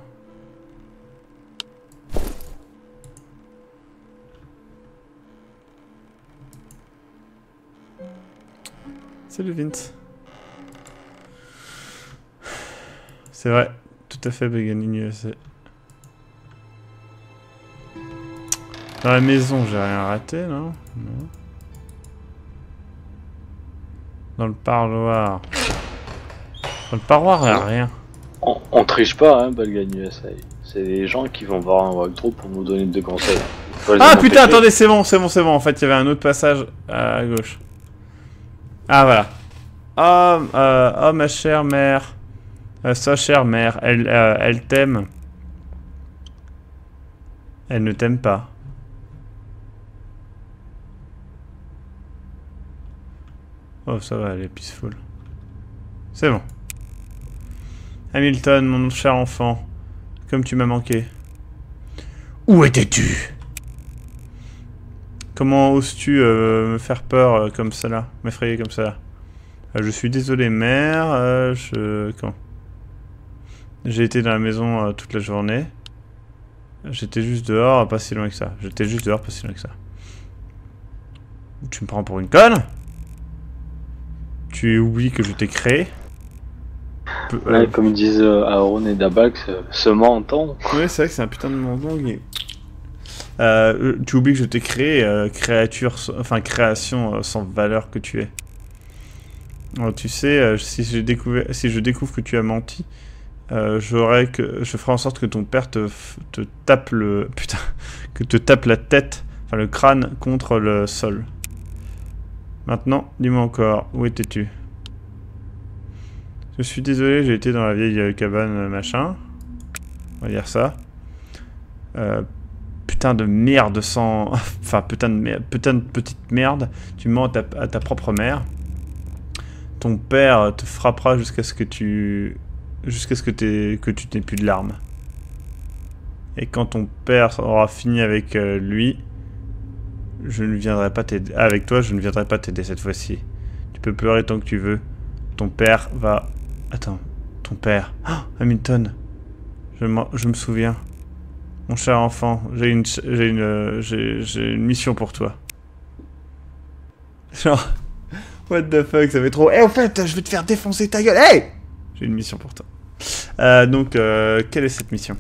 Salut Vince. C'est vrai, tout à fait Beginning USA. Dans la maison, j'ai rien raté, non? Non. Dans le parloir. Dans le parloir, il n'y a rien. On triche pas, hein, Balgan USA. C'est les gens qui vont voir un walkthrough pour nous donner des conseils. Ah putain, attendez, c'est bon. En fait, il y avait un autre passage à gauche. Ah voilà. Oh, ma chère mère. Sa chère mère, elle t'aime. Elle ne t'aime pas. Oh, ça va, elle est peaceful. C'est bon. Hamilton, mon cher enfant. Comme tu m'as manqué. Où étais-tu? Comment oses-tu me faire peur comme ça là? M'effrayer comme ça là? Je suis désolé, mère. Quand? J'ai été dans la maison toute la journée. J'étais juste dehors, pas si loin que ça. Tu me prends pour une conne? Tu oublies que je t'ai créé? Ouais, comme disent Aaron et Dabak, ce menton. Ouais, c'est vrai que c'est un putain de menton. Tu oublies que je t'ai créé, création sans valeur que tu es. Alors, tu sais, si je découvre que tu as menti, je ferai en sorte que ton père te tape la tête, enfin le crâne contre le sol. Maintenant, dis-moi encore, où étais-tu? Je suis désolé, j'ai été dans la vieille cabane machin. On va dire ça. Putain de merde sans... Enfin, putain de petite merde. Tu mens à ta propre mère. Ton père te frappera jusqu'à ce que tu n'aies plus de larmes. Et quand ton père aura fini avec lui, je ne viendrai pas t'aider. Avec toi, je ne viendrai pas t'aider cette fois-ci. Tu peux pleurer tant que tu veux. Ton père va... Attends, ton père... Oh, Hamilton. Je me souviens. Mon cher enfant, j'ai une mission pour toi. Genre... What the fuck, ça fait trop... Eh, en fait, je vais te faire défoncer ta gueule. Hey! J'ai une mission pour toi. Donc, quelle est cette mission?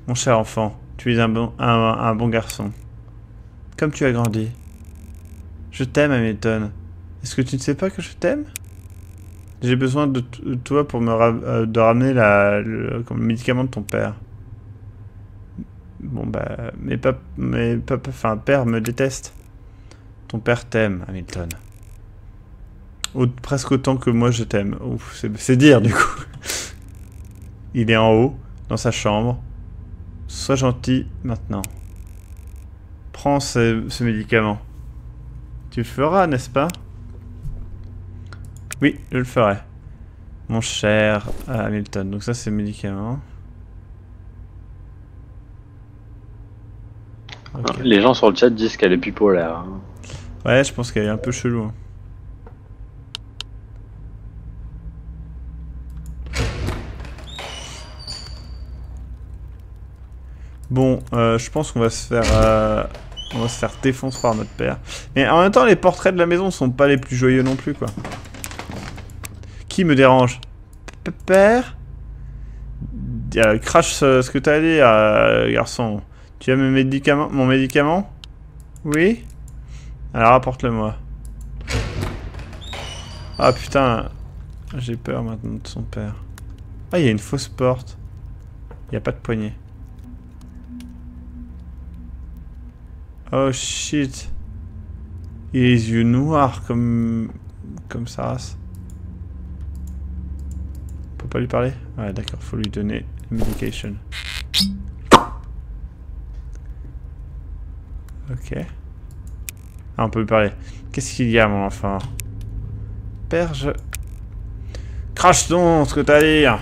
Mon cher enfant, tu es un bon garçon. Comme tu as grandi. Je t'aime, Hamilton. Est-ce que tu ne sais pas que je t'aime? J'ai besoin de toi pour de ramener le médicament de ton père. Bon bah, père me déteste. Ton père t'aime, Hamilton. Presque autant que moi je t'aime. Ouf, c'est dire du coup. Il est en haut, dans sa chambre. Sois gentil maintenant. Prends ce médicament. Tu le feras, n'est-ce pas? Oui, je le ferai. Mon cher Hamilton. Donc ça, c'est le médicament. Okay. Les gens sur le chat disent qu'elle est bipolaire. Hein. Ouais, je pense qu'elle est un peu chelou. Hein. Bon, je pense qu'on va se faire... on va se faire défoncer par notre père. Mais en même temps, les portraits de la maison sont pas les plus joyeux non plus, quoi. Qui me dérange? Père? Crache ce que t'as dit, garçon. Tu as mon médicament? Oui? Alors apporte-le-moi. Ah putain, j'ai peur maintenant de son père. Ah, il y a une fausse porte. Il n'y a pas de poignée. Oh shit. Il a les yeux noirs comme sa race. On peut pas lui parler? Ouais, d'accord, faut lui donner medication. Ok. Ah, on peut lui parler. Qu'est-ce qu'il y a, mon enfant? Père, crache donc ce que t'as à dire.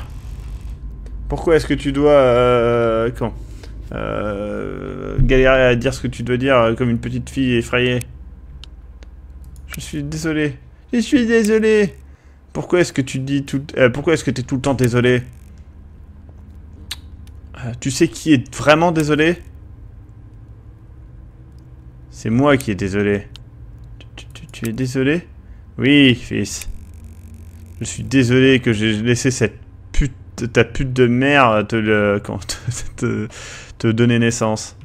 Pourquoi est-ce que tu dois... galérer à dire ce que tu dois dire comme une petite fille effrayée? Je suis désolé. Je suis désolé. Pourquoi est-ce que tu dis tout... pourquoi est-ce que t'es tout le temps désolé? Tu sais qui est vraiment désolé? C'est moi qui est désolé. Tu es désolé? Oui, fils. Je suis désolé que j'ai laissé ta pute de mère te donner naissance.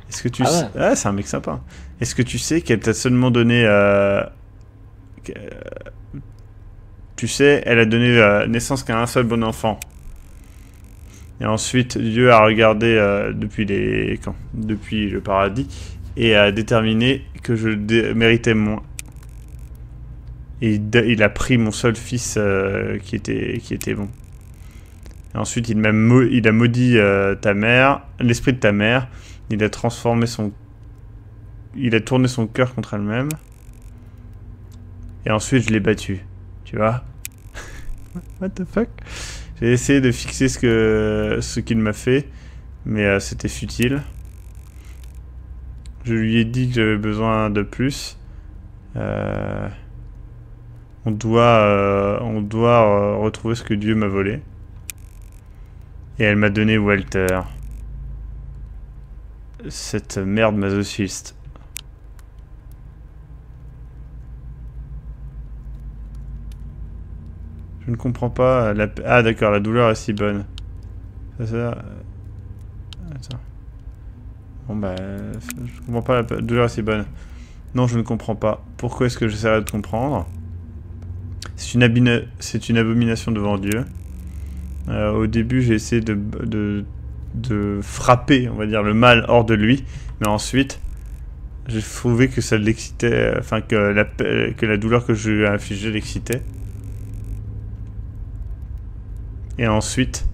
Est-ce que tu sais... Ah, c'est un mec sympa. Est-ce que tu sais qu'elle t'a seulement donné... Tu sais, elle a donné naissance qu'à un seul bon enfant. Et ensuite, Dieu a regardé depuis le paradis et a déterminé que je méritais moins. Et il a pris mon seul fils qui était bon. Et ensuite, il a maudit ta mère, l'esprit de ta mère. Il a tourné son cœur contre elle-même. Et ensuite, je l'ai battu. Tu vois? What the fuck? J'ai essayé de fixer ce qu'il m'a fait, mais c'était futile. Je lui ai dit que j'avais besoin de plus. On doit retrouver ce que Dieu m'a volé. Et elle m'a donné Walter. Cette merde masochiste. Je ne comprends pas Ah d'accord, la douleur est si bonne. Attends. Bon bah... Je comprends pas, la douleur est si bonne. Non, je ne comprends pas. Pourquoi est-ce que j'essaierai de comprendre? C'est une abomination devant Dieu. Au début, j'ai essayé de frapper, on va dire, le mal hors de lui. Mais ensuite, j'ai trouvé que ça l'excitait... Enfin, que la douleur que je lui ai infligée l'excitait. Et ensuite,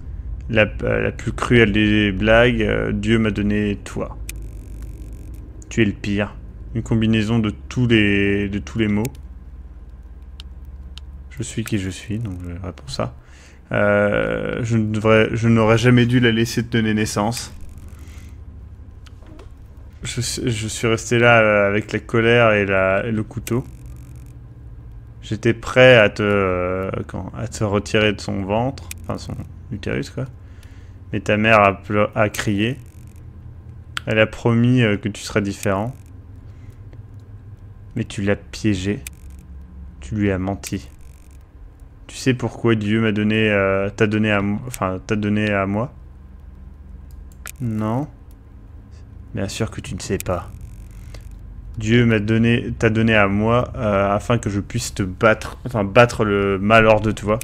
la plus cruelle des blagues, Dieu m'a donné toi. Tu es le pire. Une combinaison de tous les mots. Je suis qui je suis, donc je réponds ça. Je n'aurais jamais dû la laisser te donner naissance. Je suis resté là avec la colère et le couteau. J'étais prêt à te retirer de son ventre, enfin son utérus quoi. Mais ta mère a crié. Elle a promis que tu serais différent. Mais tu l'as piégé. Tu lui as menti. Tu sais pourquoi Dieu t'a donné à moi? Non. Bien sûr que tu ne sais pas. Dieu t'a donné à moi afin que je puisse battre le mal hors de toi.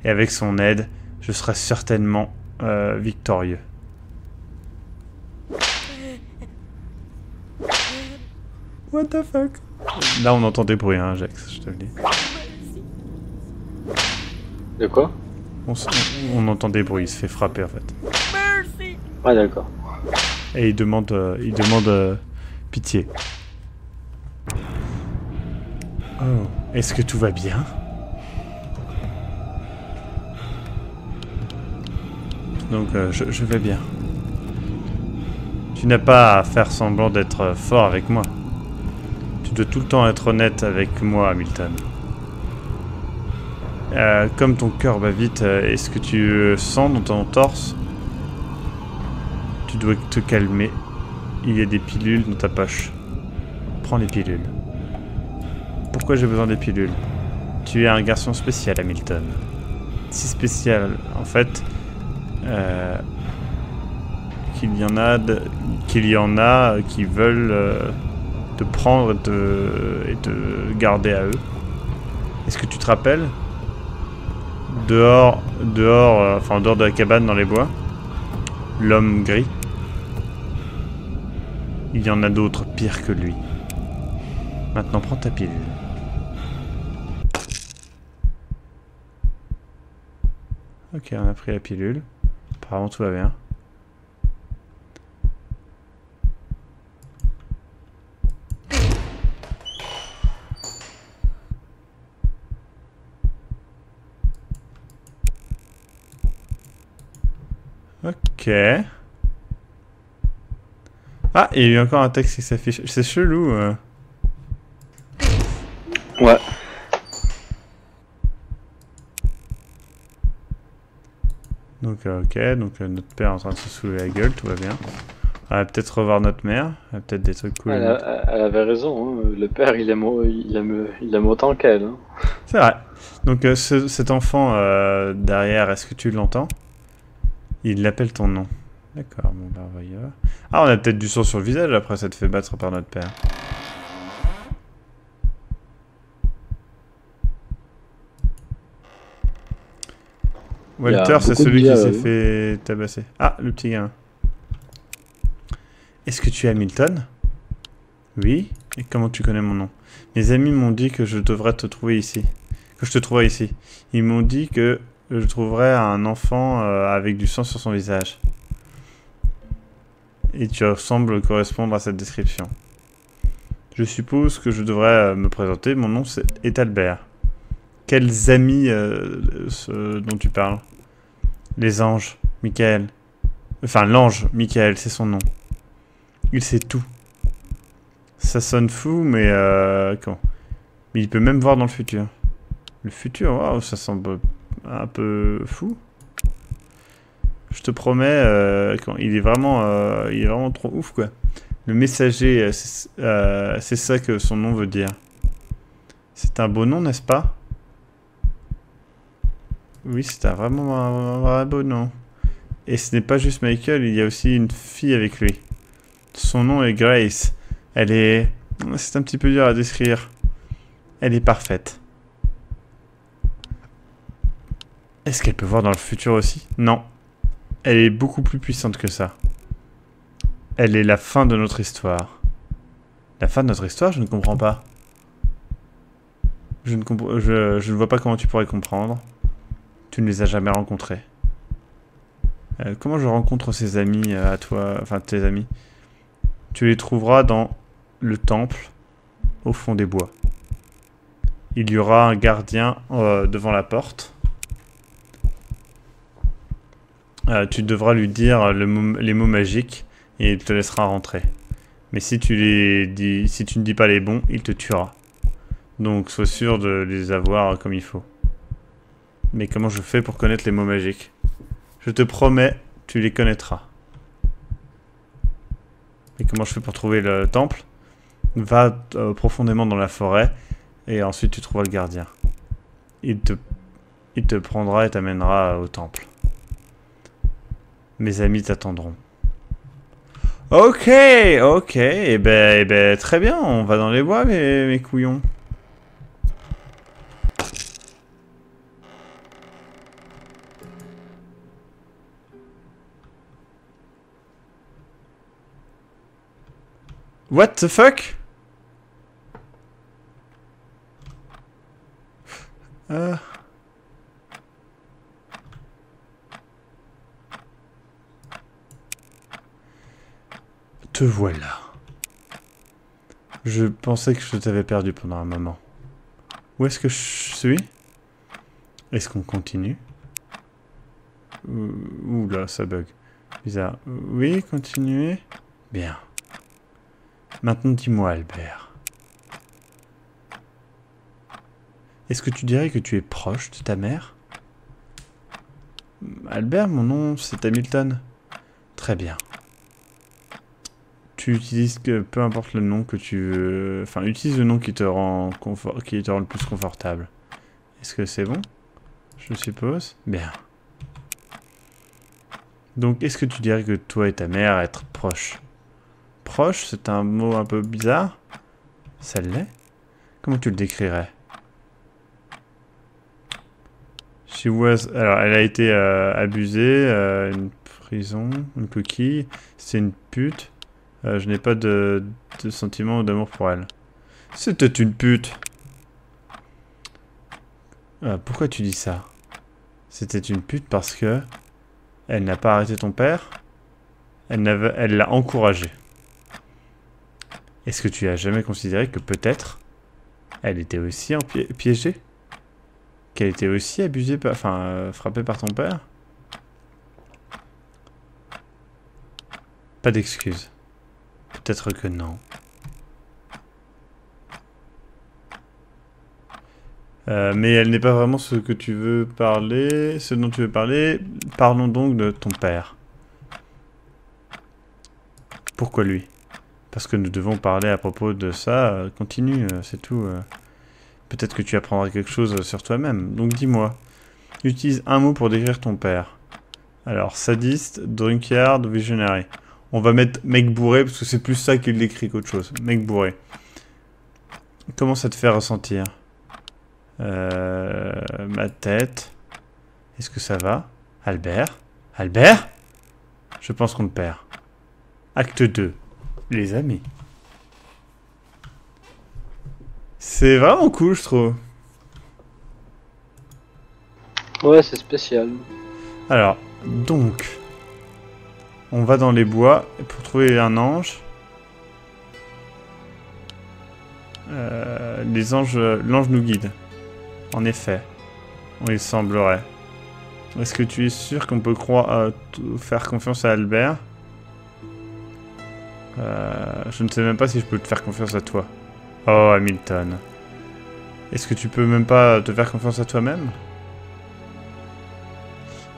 Et avec son aide, je serai certainement victorieux. What the fuck? Là, on entend des bruits, hein, Jax, je te le dis. De quoi? On entend des bruits, il se fait frapper en fait. Ah d'accord. Et il demande pitié. Oh, est-ce que tout va bien? Donc je vais bien. Tu n'as pas à faire semblant d'être fort avec moi. Tu dois tout le temps être honnête avec moi, Hamilton. Comme ton cœur bat vite, est-ce que tu sens dans ton torse? Tu dois te calmer. Il y a des pilules dans ta poche. Prends les pilules. Pourquoi j'ai besoin des pilules? Tu es un garçon spécial, Hamilton. Si spécial, en fait, qu'il y en a qui veulent te prendre et te garder à eux. Est-ce que tu te rappelles? Dehors de la cabane dans les bois, l'homme gris. Il y en a d'autres pires que lui. Maintenant, prends ta pilule. Ok, on a pris la pilule. Apparemment, tout va bien. Ok. Ah, il y a eu encore un texte qui s'affiche. C'est chelou. Ouais. Donc, ok. Donc, notre père est en train de se soulever la gueule. Tout va bien. On va peut-être revoir notre mère. Il y a peut-être des trucs cool. Elle avait raison, hein. Le père il aime autant qu'elle. Hein. C'est vrai. Donc cet enfant derrière, est-ce que tu l'entends? Il l'appelle ton nom. D'accord, bon bah on va y voir. Ah, on a peut-être du sang sur le visage après s'être fait battre par notre père. Walter, c'est celui qui s'est fait tabasser. Ah, le petit gars. Est-ce que tu es Hamilton? Oui. Et comment tu connais mon nom? Mes amis m'ont dit que je devrais te trouver ici. Que je te trouverais ici. Ils m'ont dit que je trouverais un enfant avec du sang sur son visage. Et tu sembles correspondre à cette description. Je suppose que je devrais me présenter. Mon nom est Albert. Quels amis dont tu parles? Les anges, Michael. Enfin, l'ange, Michael, c'est son nom. Il sait tout. Ça sonne fou, mais comment? Mais il peut même voir dans le futur. Le futur, waouh, ça semble un peu fou. Je te promets, il est vraiment trop ouf, quoi. Le messager, c'est ça que son nom veut dire. C'est un beau nom, n'est-ce pas? Oui, c'est vraiment un vrai beau nom. Et ce n'est pas juste Michael, il y a aussi une fille avec lui. Son nom est Grace. C'est un petit peu dur à décrire. Elle est parfaite. Est-ce qu'elle peut voir dans le futur aussi? Non. Elle est beaucoup plus puissante que ça. Elle est la fin de notre histoire. La fin de notre histoire? Je ne comprends pas. Je ne vois pas comment tu pourrais comprendre. Tu ne les as jamais rencontrés. Comment je rencontre ces amis à toi, enfin tes amis? Tu les trouveras dans le temple, au fond des bois. Il y aura un gardien devant la porte. Tu devras lui dire les mots magiques et il te laissera rentrer. Mais si tu ne dis pas les bons, il te tuera. Donc sois sûr de les avoir comme il faut. Mais comment je fais pour connaître les mots magiques? Je te promets, tu les connaîtras. Et comment je fais pour trouver le temple? Va profondément dans la forêt et ensuite tu trouveras le gardien. Il te prendra et t'amènera au temple. Mes amis t'attendront. Ok, eh ben, très bien, on va dans les bois, mes couillons. What the fuck? Te voilà. Je pensais que je t'avais perdu pendant un moment. Où est-ce que je suis? Est-ce qu'on continue? Ouh là, ça bug. Bizarre. Oui, continuez. Bien. Maintenant, dis-moi, Albert. Est-ce que tu dirais que tu es proche de ta mère? Albert, mon nom, c'est Hamilton. Très bien. Tu utilises peu importe le nom que tu veux... Enfin, utilise le nom qui te rend le plus confortable. Est-ce que c'est bon? Je suppose. Bien. Donc, est-ce que tu dirais que toi et ta mère être proches? Proche, c'est un mot un peu bizarre. Ça l'est? Comment tu le décrirais? Alors, elle a été abusée, une prison, une coquille. C'est une pute. Je n'ai pas de sentiment ou d'amour pour elle. C'était une pute. Pourquoi tu dis ça? C'était une pute parce que elle n'a pas arrêté ton père. Elle l'a encouragé. Est-ce que tu as jamais considéré que peut-être elle était aussi piégée? Qu'elle était aussi abusée, frappée par ton père? Pas d'excuses. Peut-être que non. Mais elle n'est pas vraiment ce dont tu veux parler. Parlons donc de ton père. Pourquoi lui? Parce que nous devons parler à propos de ça. Continue, c'est tout. Peut-être que tu apprendras quelque chose sur toi-même. Donc dis-moi, utilise un mot pour décrire ton père. Alors, sadiste, drunkard, visionary. On va mettre mec bourré, parce que c'est plus ça qu'il décrit qu'autre chose. Mec bourré. Comment ça te fait ressentir? Ma tête. Est-ce que ça va? Albert? Albert? Je pense qu'on te perd. Acte 2. Les amis. C'est vraiment cool, je trouve. Ouais, c'est spécial. Alors, donc... On va dans les bois pour trouver un ange. L'ange nous guide. En effet. Il semblerait. Est-ce que tu es sûr qu'on peut faire confiance à Albert? Je ne sais même pas si je peux te faire confiance à toi. Oh, Hamilton. Est-ce que tu peux même pas te faire confiance à toi-même?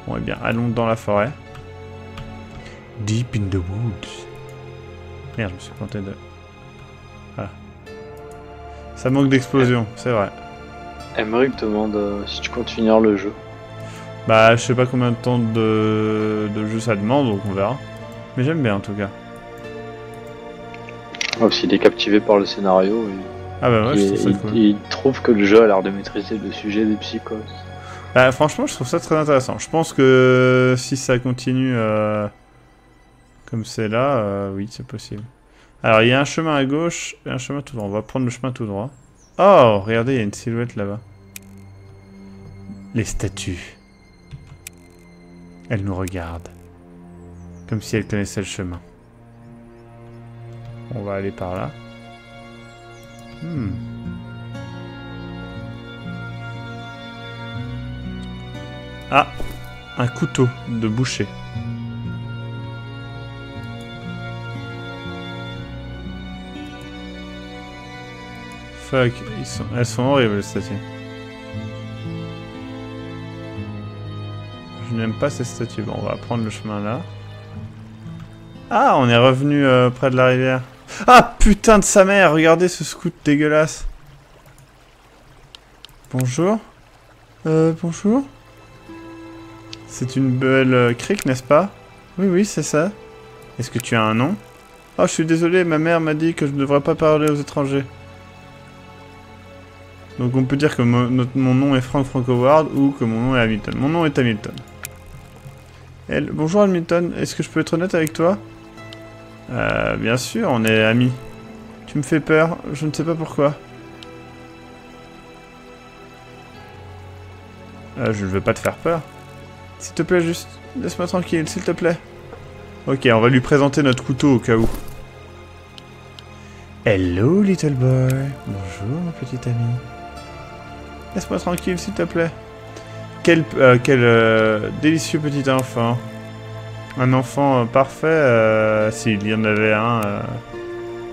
Bon, eh bien, allons dans la forêt. Deep in the woods. Merde, je me suis planté de... Voilà. Ça manque d'explosion, c'est vrai. Emmerich te demande si tu comptes finir le jeu. Bah, je sais pas combien de temps de jeu ça demande, donc on verra. Mais j'aime bien, en tout cas. Oh, s'il est captivé par le scénario, Ah bah ouais, je trouve ça cool. il trouve que le jeu a l'air de maîtriser le sujet des psychoses. Bah, franchement, je trouve ça très intéressant. Je pense que si ça continue comme c'est là, oui, c'est possible. Alors, il y a un chemin à gauche et un chemin tout droit. On va prendre le chemin tout droit. Oh, regardez, il y a une silhouette là-bas. Les statues. Elles nous regardent. Comme si elles connaissaient le chemin. On va aller par là. Ah, un couteau de boucher. Fuck, elles sont horribles les statues. Je n'aime pas ces statues. Bon, on va prendre le chemin là. Ah, on est revenu près de la rivière. Ah, putain de sa mère, regardez ce scout dégueulasse. Bonjour. Bonjour. C'est une belle crique, n'est-ce pas? Oui, oui, c'est ça. Est-ce que tu as un nom? Oh, je suis désolé, ma mère m'a dit que je ne devrais pas parler aux étrangers. Donc on peut dire que mon nom est Frank Howard ou que mon nom est Hamilton. Mon nom est Hamilton. Bonjour Hamilton, est-ce que je peux être honnête avec toi? Bien sûr, on est amis. Tu me fais peur, je ne sais pas pourquoi. Je ne veux pas te faire peur. S'il te plaît, juste, laisse-moi tranquille, s'il te plaît. Ok, on va lui présenter notre couteau au cas où. Hello, little boy. Bonjour, mon petit ami. Laisse-moi tranquille, s'il te plaît. Quel délicieux petit enfant. Un enfant parfait, s'il y en avait un,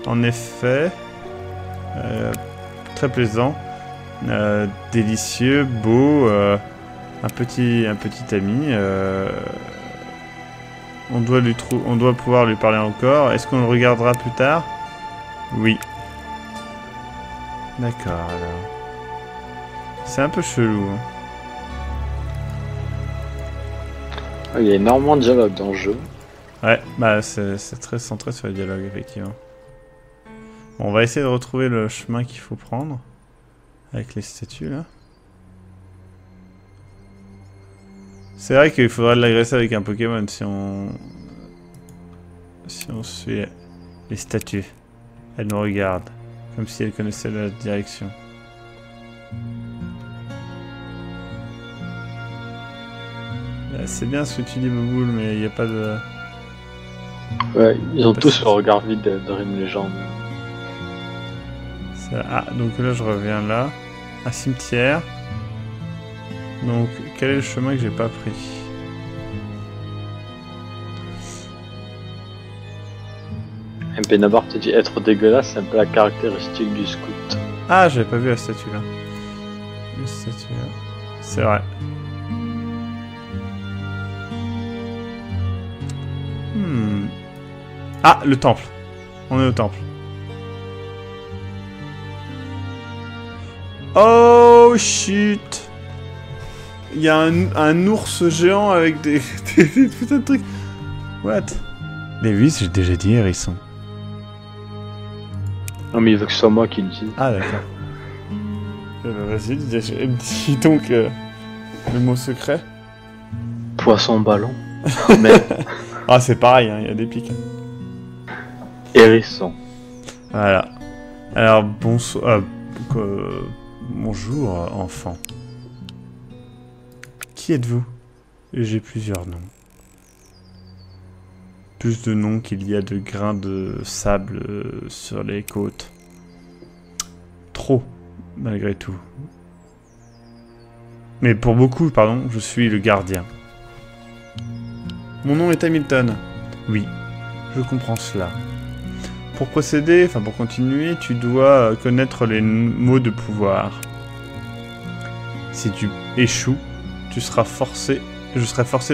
en effet. Très plaisant. Délicieux, beau, un petit ami. On doit pouvoir lui parler encore. Est-ce qu'on le regardera plus tard? Oui. D'accord, alors. C'est un peu chelou. Hein. Il y a énormément de dialogue dans le jeu. Ouais, bah c'est très centré sur les dialogues, effectivement. Bon, on va essayer de retrouver le chemin qu'il faut prendre. Avec les statues, là. C'est vrai qu'il faudrait l'agresser avec un Pokémon si on suit les statues. Elles nous regardent, comme si elles connaissaient la direction. C'est bien ce que tu dis, Boboul, mais il n'y a pas de... Ouais, ils ont tous le regard vide de Dream Legend. Ah, donc là je reviens là. Un cimetière. Donc, quel est le chemin que j'ai pas pris? Benabar te dit être dégueulasse, c'est un peu la caractéristique du scout. Ah, j'avais pas vu la statue là. La statue là. C'est vrai. Ah, le temple. On est au temple. Oh, shit. Il y a un ours géant avec des putains de trucs. What? Lewis, j'ai déjà dit hérisson. Non mais il veut que ce soit moi qui le dise. Ah, d'accord. Vas-y, dis donc le mot secret. Poisson ballon. Mais Ah, c'est pareil, il y a des pics. hérisson. Voilà. Alors, bonsoir. Bonjour, enfant. Qui êtes-vous? J'ai plusieurs noms. Plus de noms qu'il y a de grains de sable sur les côtes. Trop, malgré tout. Mais pour beaucoup, pardon, je suis le gardien. Mon nom est Hamilton. Oui, je comprends cela. Pour procéder, enfin pour continuer, tu dois connaître les mots de pouvoir. Si tu échoues, je serai forcé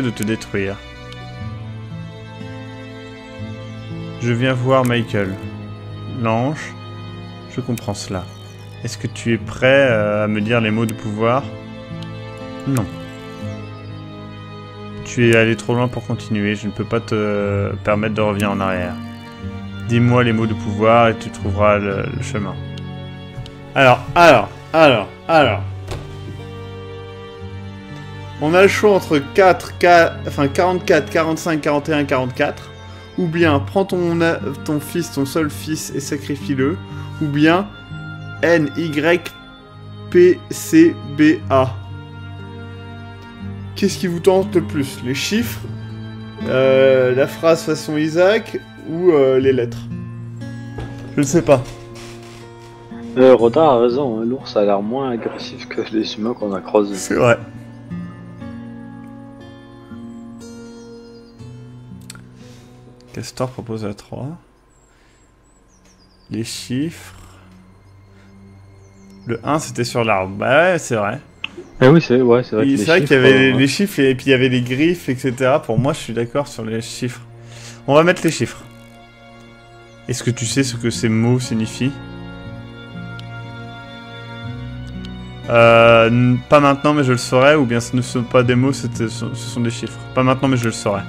de te détruire. Je viens voir Michael. L'ange, je comprends cela. Est-ce que tu es prêt à me dire les mots de pouvoir? Non. Tu es allé trop loin pour continuer, je ne peux pas te permettre de revenir en arrière. Dis-moi les mots de pouvoir et tu trouveras le chemin. Alors. On a le choix entre 44, 45, 41, 44. Ou bien, prends ton fils, ton seul fils, et sacrifie-le. Ou bien, NYPCBA. Qu'est-ce qui vous tente le plus? Les chiffres, la phrase façon Isaac, ou les lettres? Je ne sais pas. Roda a raison, hein, l'ours a l'air moins agressif que les humains qu'on a croisés. C'est vrai. Castor propose à 3. Les chiffres. Le 1 c'était sur l'arbre. Bah ouais, c'est vrai. Eh oui, c'est vrai. C'est vrai qu'il y avait les chiffres et puis il y avait les griffes, etc. Pour moi, je suis d'accord sur les chiffres. On va mettre les chiffres. Est-ce que tu sais ce que ces mots signifient? Pas maintenant, mais je le saurai. Ou bien ce ne sont pas des mots, ce sont des chiffres. Pas maintenant, mais je le saurai.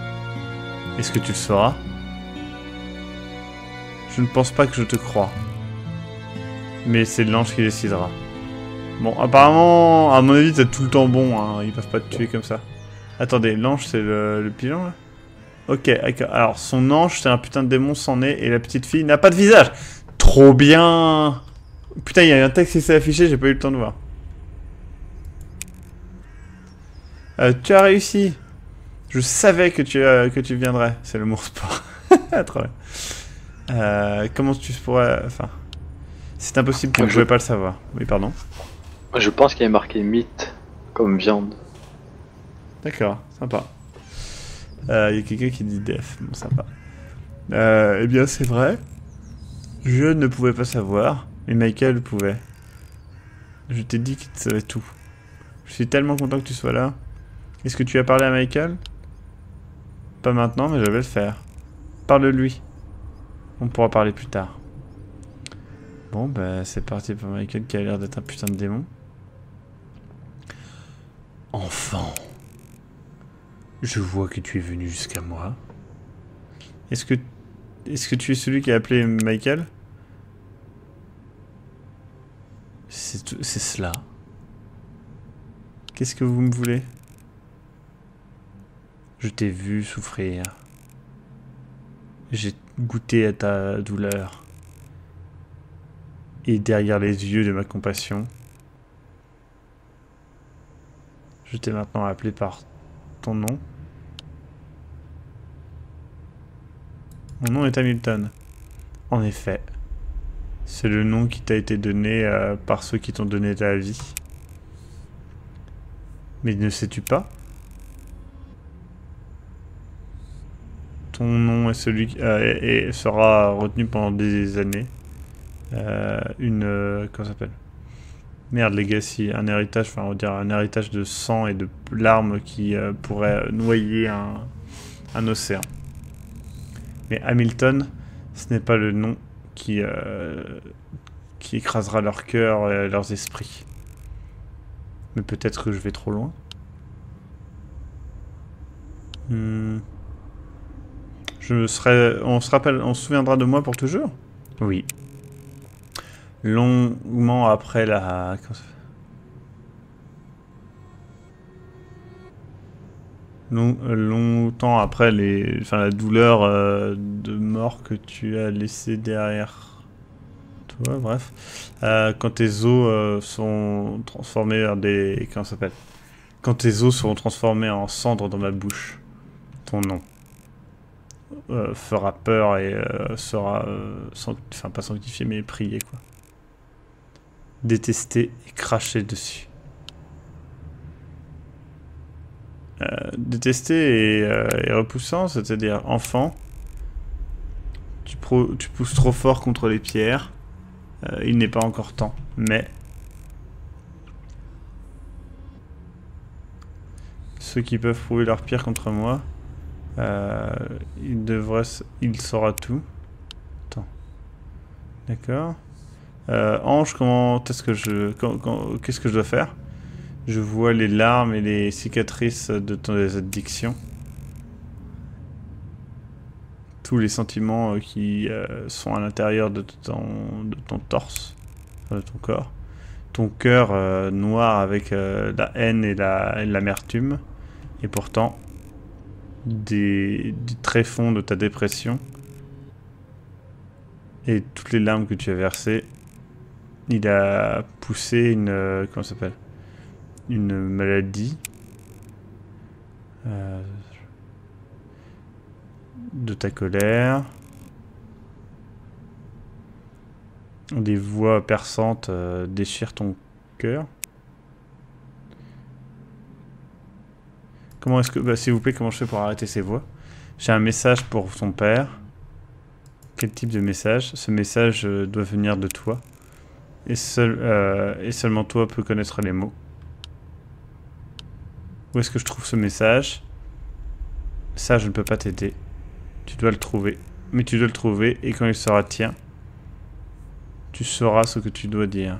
Est-ce que tu le sauras? Je ne pense pas que je te crois. Mais c'est l'ange qui décidera. Bon, apparemment, à mon avis, t'es tout le temps bon, hein. Ils peuvent pas te tuer comme ça. Attendez, l'ange, c'est le pilon, là? Ok, d'accord. Alors, son ange, c'est un putain de démon sans nez, et la petite fille n'a pas de visage. Trop bien! Putain, il y a un texte qui s'est affiché, j'ai pas eu le temps de voir. Tu as réussi. Je savais que tu viendrais. C'est le mot sport. Trop bien. Comment tu pourrais... Enfin... C'est impossible, tu ne pouvais pas le savoir. Oui, pardon. Je pense qu'il y a marqué mythe comme viande. D'accord, sympa. Il y a quelqu'un qui dit def, bon sympa. Eh bien c'est vrai. Je ne pouvais pas savoir, mais Michael pouvait. Je t'ai dit qu'il savait tout. Je suis tellement content que tu sois là. Est-ce que tu as parlé à Michael? Pas maintenant, mais je vais le faire. Parle-lui. On pourra parler plus tard. Bon, bah c'est parti pour Michael qui a l'air d'être un putain de démon. Enfant. Je vois que tu es venu jusqu'à moi. Est-ce que tu es celui qui a appelé Michael? C'est cela. Qu'est-ce que vous me voulez? Je t'ai vu souffrir. J'ai goûté à ta douleur. Et derrière les yeux de ma compassion, je t'ai maintenant appelé par ton nom. Mon nom est Hamilton. En effet, c'est le nom qui t'a été donné par ceux qui t'ont donné ta vie. Mais ne sais-tu pas? Ton nom est celui et sera retenu pendant des années. Comment ça s'appelle? Merde, legacy, un héritage, enfin on va dire un héritage de sang et de larmes qui pourrait noyer un océan. Mais Hamilton, ce n'est pas le nom qui écrasera leur cœur et leurs esprits. Mais peut-être que je vais trop loin. On se souviendra de moi pour toujours? Oui. Longuement après la... Longtemps après la douleur de mort que tu as laissé derrière toi, bref. Quand tes os sont transformés en des... Comment ça s'appelle? Quand tes os seront transformés en cendres dans ma bouche, ton nom fera peur et sera... enfin, pas sanctifié, mais prié, quoi. Détesté et craché dessus. Détesté et repoussant, c'est-à-dire enfant. Tu pousses trop fort contre les pierres. Il n'est pas encore temps, mais... Ceux qui peuvent prouver leur pire contre moi, il saura tout. Attends. D'accord. Ange, qu'est-ce que je dois faire? Je vois les larmes et les cicatrices de tes addictions. Tous les sentiments qui sont à l'intérieur de ton torse, enfin, de ton corps. Ton cœur noir avec la haine et l'amertume. Et pourtant, du tréfonds de ta dépression et toutes les larmes que tu as versées, il a poussé une... comment ça s'appelle? Une maladie de ta colère, des voix perçantes déchirent ton cœur. Comment est-ce que... Bah, s'il vous plaît, comment je fais pour arrêter ces voix? J'ai un message pour son père. Quel type de message? Ce message doit venir de toi. Et seulement toi peux connaître les mots. Où est-ce que je trouve ce message? Ça, je ne peux pas t'aider. Tu dois le trouver. Mais tu dois le trouver, et quand il sera tien, tu sauras ce que tu dois dire.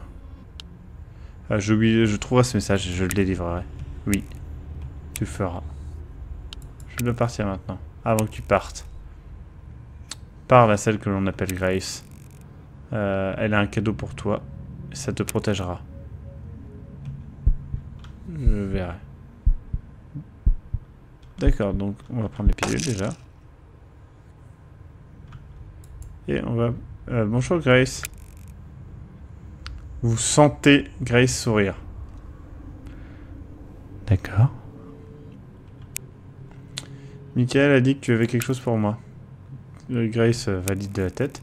Je trouverai ce message et je le délivrerai. Oui. Tu le feras. Je dois partir maintenant, avant que tu partes. Parle à celle que l'on appelle Grace. Elle a un cadeau pour toi. Ça te protégera. Je verrai. D'accord, donc on va prendre les pilules déjà. Et on va... bonjour Grace. Vous sentez Grace sourire. D'accord. Michael a dit que tu avais quelque chose pour moi. Grace valide de la tête.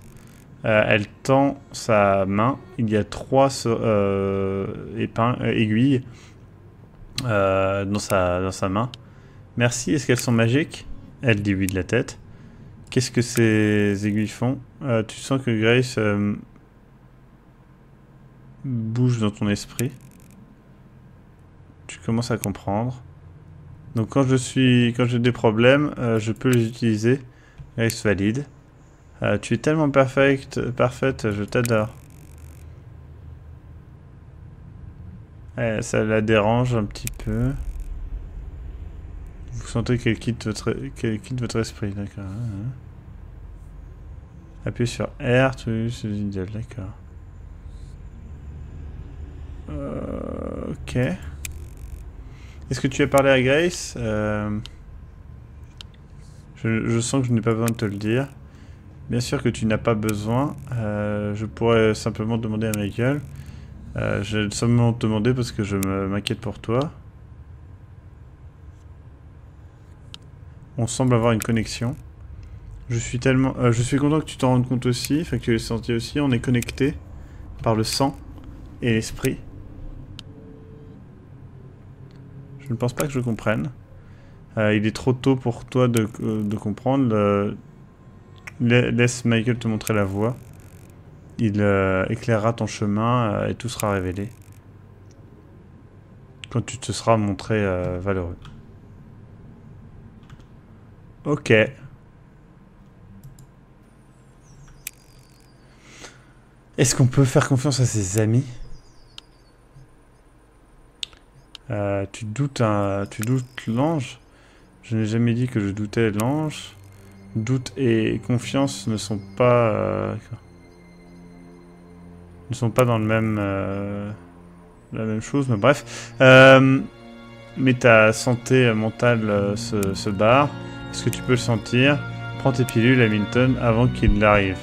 Elle tend sa main. Il y a 3 aiguilles dans sa main. Merci, est-ce qu'elles sont magiques? Elle dit oui de la tête. Qu'est-ce que ces aiguilles font? Tu sens que Grace bouge dans ton esprit. Tu commences à comprendre. Donc quand j'ai des problèmes, je peux les utiliser. Grace valide. Tu es tellement parfaite, je t'adore. Ça la dérange un petit peu. Vous sentez qu'elle quitte votre esprit, d'accord. Appuyez sur R, tu c'est idéal, d'accord. Ok. Est-ce que tu as parlé à Grace? Je sens que je n'ai pas besoin de te le dire. Bien sûr que tu n'as pas besoin. Je pourrais simplement demander à Michael. Je vais simplement te demander parce que je m'inquiète pour toi. On semble avoir une connexion. Je suis content que tu t'en rendes compte aussi, enfin que tu l'aies senti aussi. On est connecté par le sang et l'esprit. Je ne pense pas que je comprenne. Il est trop tôt pour toi de comprendre. Laisse Michael te montrer la voie. Il éclairera ton chemin et tout sera révélé. Quand tu te seras montré valeureux. Ok. Est-ce qu'on peut faire confiance à ses amis? Tu doutes l'ange? Je n'ai jamais dit que je doutais l'ange. Doute et confiance ne sont pas dans le même la même chose, mais bref. Mais ta santé mentale se barre. Est-ce que tu peux le sentir? Prends tes pilules, Hamilton, avant qu'il arrive.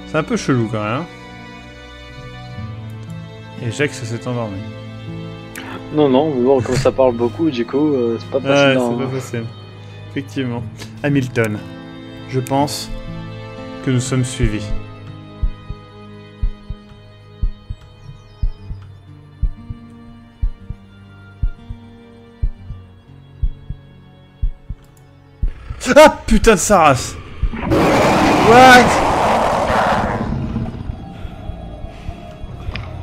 C'est un peu chelou quand même. Hein. Et Jacques s'est endormi. Non, mais bon, comme ça parle beaucoup, du coup, c'est pas Ouais, facile. c'est pas facile. Effectivement. Hamilton, je pense que nous sommes suivis. Ah, putain de sa race. What?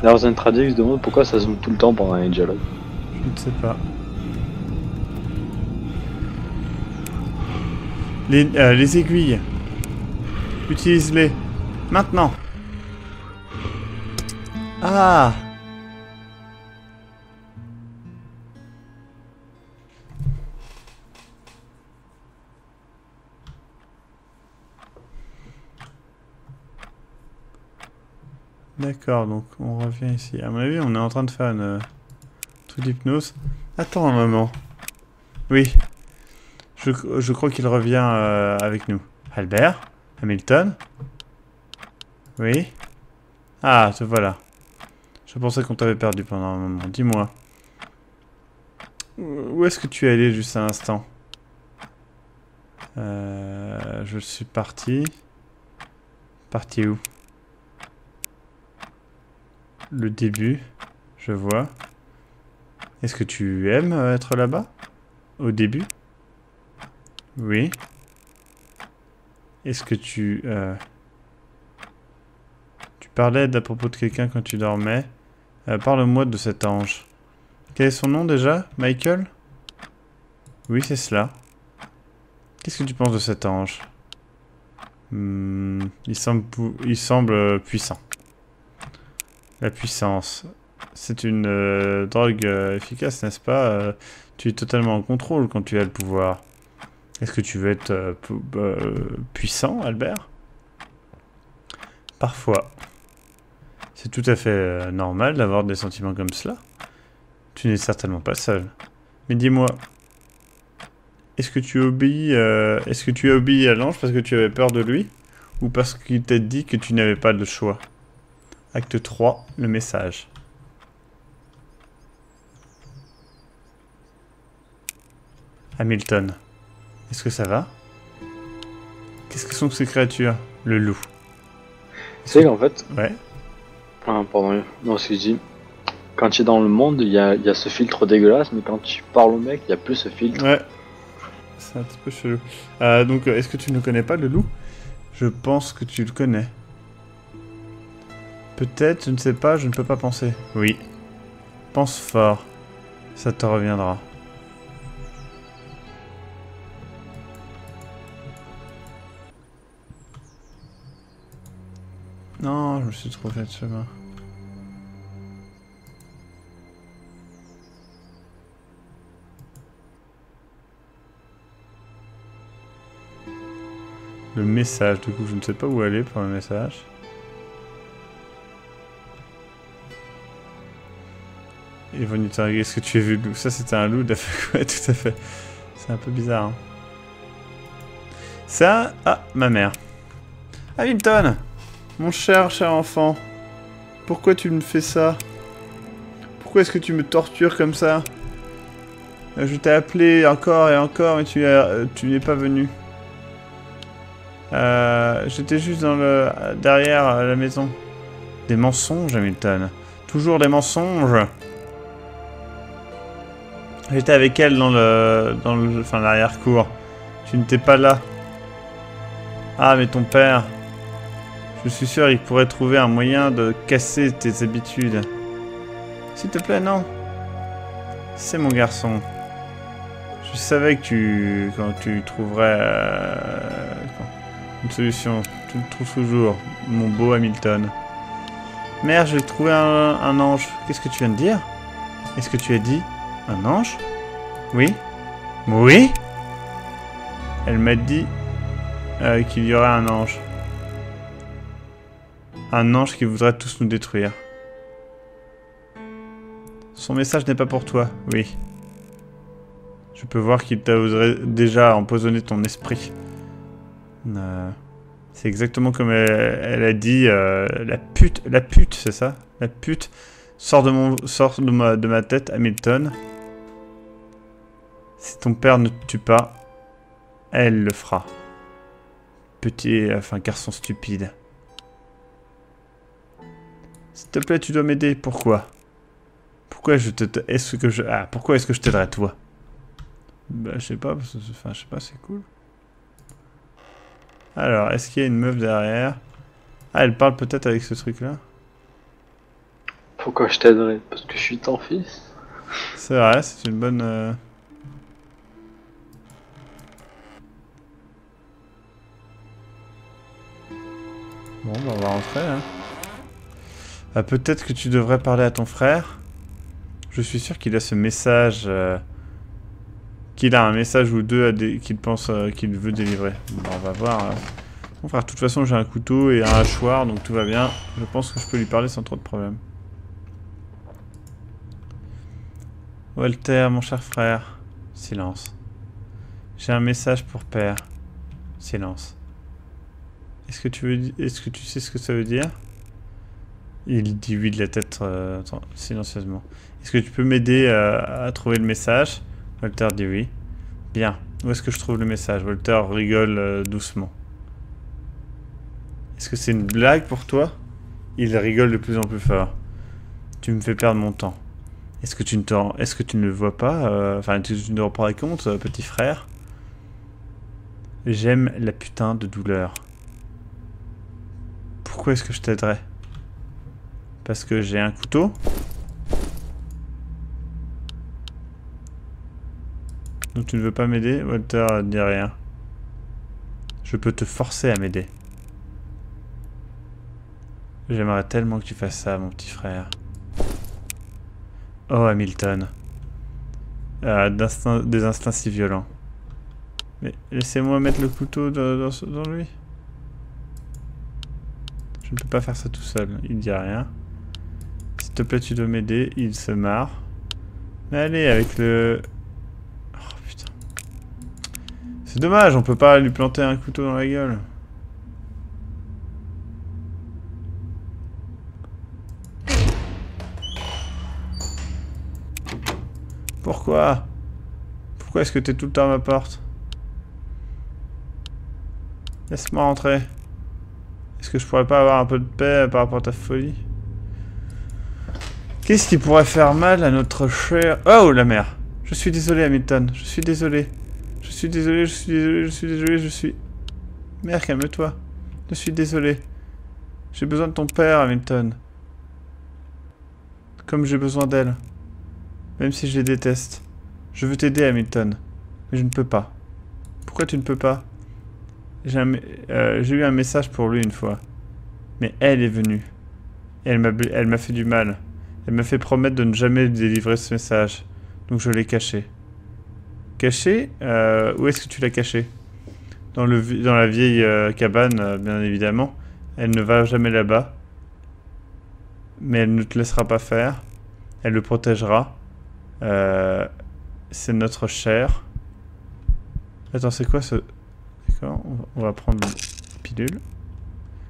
D'ailleurs, un traduit se demande pourquoi ça zoome tout le temps pendant les dialogues. Je ne sais pas. Les aiguilles. Utilise-les. Maintenant. Ah. D'accord, donc on revient ici. À mon avis, on est en train de faire une truc d'hypnose. Attends un moment. Oui. Je crois qu'il revient avec nous. Albert? Hamilton? Oui? Ah, te voilà. Je pensais qu'on t'avait perdu pendant un moment. Dis-moi. Où est-ce que tu es allé juste à l'instant? Je suis parti. Parti où? Le début, je vois. Est-ce que tu aimes être là-bas? Au début? Oui. Est-ce que tu parlais à propos de quelqu'un quand tu dormais? Parle-moi de cet ange. Quel est son nom déjà? Michael? Oui, c'est cela. Qu'est-ce que tu penses de cet ange? Il semble puissant. La puissance. C'est une drogue efficace, n'est-ce pas? Tu es totalement en contrôle quand tu as le pouvoir. Est-ce que tu veux être puissant, Albert? Parfois. C'est tout à fait normal d'avoir des sentiments comme cela. Tu n'es certainement pas seul. Mais dis-moi, est-ce que tu as obéi à l'ange parce que tu avais peur de lui? Ou parce qu'il t'a dit que tu n'avais pas de choix? Acte 3, le message. Hamilton, est-ce que ça va? Qu'est-ce que sont ces créatures? Le loup. Tu sais qu'en fait... Ouais. Ah, pardon, non, ce que je dis... Quand tu es dans le monde, il y a ce filtre dégueulasse, mais quand tu parles au mec, il n'y a plus ce filtre. Ouais. C'est un petit peu chelou. Donc, est-ce que tu ne connais pas le loup? Je pense que tu le connais. Peut-être, je ne sais pas, je ne peux pas penser. Oui. Pense fort. Ça te reviendra. Non, je me suis trop fait de chemin. Le message, du coup, je ne sais pas où aller pour le message. Ils vont nous interroger, est-ce que tu as vu le loup? Ça, c'était un loup, ouais, tout à fait. C'est un peu bizarre, hein. Ça... Ah, ma mère. Hamilton! Mon cher enfant. Pourquoi tu me fais ça? Pourquoi est-ce que tu me tortures comme ça? Je t'ai appelé encore et encore, mais tu n'es pas venu. J'étais juste derrière la maison. Des mensonges, Hamilton. Toujours des mensonges. J'étais avec elle dans l'arrière-cour. Tu n'étais pas là. Ah, mais ton père. Je suis sûr qu'il pourrait trouver un moyen de casser tes habitudes. S'il te plaît, non. C'est mon garçon. Je savais que quand tu trouverais une solution, tu le trouves toujours, mon beau Hamilton. Merde, j'ai trouvé un ange. Qu'est-ce que tu viens de dire? Est-ce que tu as dit un ange? Oui? Oui? Elle m'a dit qu'il y aurait un ange. Un ange qui voudrait tous nous détruire. Son message n'est pas pour toi, oui. Je peux voir qu'il t'a déjà empoisonné ton esprit. C'est exactement comme elle a dit, la pute, c'est ça? La pute sort de ma tête, Hamilton. Si ton père ne te tue pas, elle le fera. Garçon stupide. S'il te plaît, tu dois m'aider. Pourquoi? Pourquoi est-ce que je t'aiderais, toi? Bah, je sais pas, c'est cool. Alors, est-ce qu'il y a une meuf derrière? Ah, elle parle peut-être avec ce truc-là. Pourquoi je t'aiderais? Parce que je suis ton fils. C'est vrai, c'est une bonne... Bon, bah, on va rentrer, hein. Peut-être que tu devrais parler à ton frère. Je suis sûr qu'il a ce message... qu'il a un message ou deux qu'il pense qu'il veut délivrer. Bon, on va voir. Bon, frère, de toute façon, j'ai un couteau et un hachoir, donc tout va bien. Je pense que je peux lui parler sans trop de problème. Walter, mon cher frère. Silence. J'ai un message pour père. Silence. Est-ce que tu sais ce que ça veut dire? Il dit oui de la tête silencieusement. Est-ce que tu peux m'aider à trouver le message? Walter dit oui. Bien. Où est-ce que je trouve le message? Walter rigole doucement. Est-ce que c'est une blague pour toi? Il rigole de plus en plus fort. Tu me fais perdre mon temps. Est-ce que tu ne le vois pas? Tu ne te rends pas compte, petit frère? J'aime la putain de douleur. Pourquoi est-ce que je t'aiderais? Parce que j'ai un couteau? Donc tu ne veux pas m'aider? Walter ne dit rien. Je peux te forcer à m'aider. J'aimerais tellement que tu fasses ça, mon petit frère. Oh, Hamilton. Des instincts si violents. Mais laissez-moi mettre le couteau dans lui. Je ne peux pas faire ça tout seul. Il ne dit rien. S'il te plaît, tu dois m'aider. Il se marre. Mais allez, avec le... Oh, putain. C'est dommage, on peut pas lui planter un couteau dans la gueule. Pourquoi? Pourquoi est-ce que t'es tout le temps à ma porte? Laisse-moi rentrer. Est-ce que je pourrais pas avoir un peu de paix par rapport à ta folie? Qu'est-ce qui pourrait faire mal à notre cher... Oh, la mer! Je suis désolé, Hamilton. Je suis désolé. Je suis désolé, je suis désolé, je suis désolé, je suis... Mère, calme-toi. Je suis désolé. J'ai besoin de ton père, Hamilton. Comme j'ai besoin d'elle. Même si je les déteste. Je veux t'aider, Hamilton. Mais je ne peux pas. Pourquoi tu ne peux pas? J'ai eu un message pour lui une fois. Mais elle est venue. Et elle m'a fait du mal. Elle m'a fait promettre de ne jamais délivrer ce message. Donc je l'ai caché. Caché? Où est-ce que tu l'as caché? Dans la vieille cabane, bien évidemment. Elle ne va jamais là-bas. Mais elle ne te laissera pas faire. Elle le protégera. C'est notre chair. Attends, c'est quoi ce... D'accord, on va prendre une pilule.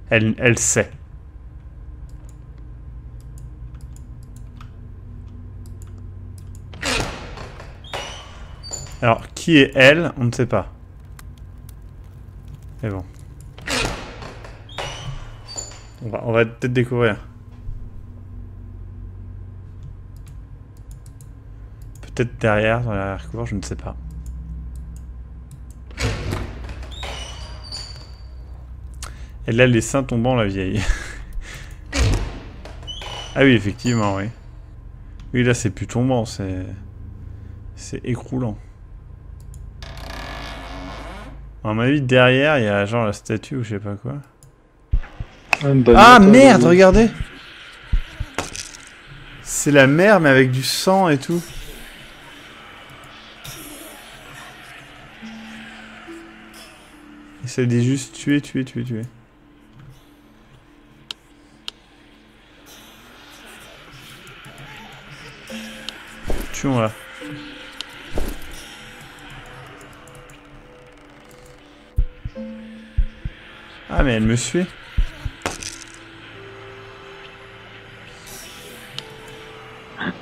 Elle sait. Alors, qui est elle? On ne sait pas. Mais bon. On va peut-être découvrir. Peut-être derrière, dans l'arrière-cour, je ne sais pas. Elle a les seins tombants, la vieille. Ah oui, effectivement, oui. Oui, là, c'est plus tombant, c'est écroulant. À mon avis, derrière, il y a genre la statue ou je sais pas quoi. Ah merde, regardez! C'est la mer, mais avec du sang et tout. Et ça dit juste tuer. Tuons-la. Ah, mais elle me suit.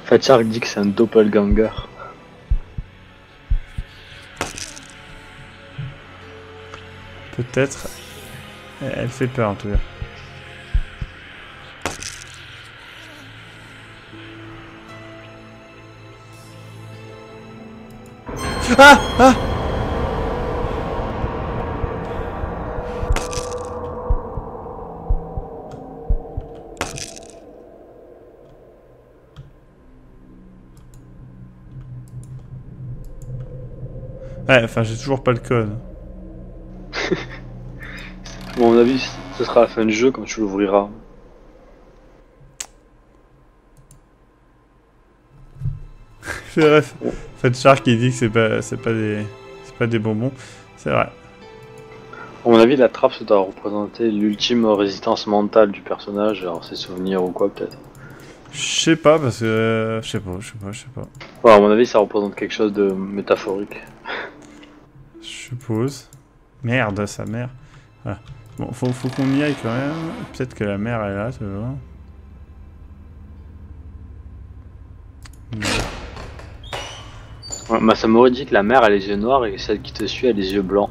Fatchar dit que c'est un doppelganger. Peut-être. Elle fait peur en tout cas. Ah! Ouais, enfin j'ai toujours pas le code. À mon avis, ce sera la fin du jeu quand tu l'ouvriras. C'est vrai. Fatchar qui dit que c'est pas des bonbons. C'est vrai. À mon avis, la trappe, ça doit représenter l'ultime résistance mentale du personnage, alors ses souvenirs ou quoi, peut-être. Je sais pas, parce que... Je sais pas. Ouais, à mon avis, ça représente quelque chose de métaphorique. Je suppose. Merde, sa mère. Voilà. Bon, faut qu'on y aille quand même. Peut-être que la mère est là, tu vois. Ouais, Masamori dit que la mère a les yeux noirs et celle qui te suit a les yeux blancs.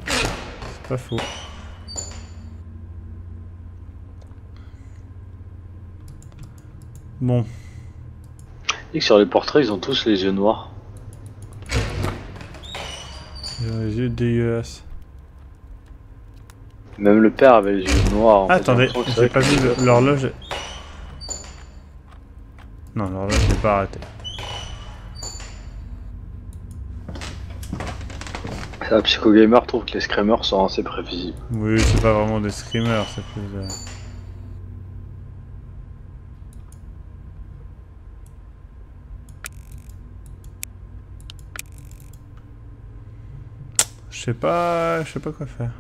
C'est pas faux. Bon. Et que sur les portraits, ils ont tous les yeux noirs. Ils ont les yeux dégueulasses. Même le père avait les yeux noirs. Ah, attendez, j'ai pas vu l'horloge. Non, l'horloge n'est pas arrêtée. La Psycho-Gamer trouve que les screamers sont assez prévisibles. Oui, c'est pas vraiment des screamers, c'est plus... Je sais pas quoi faire.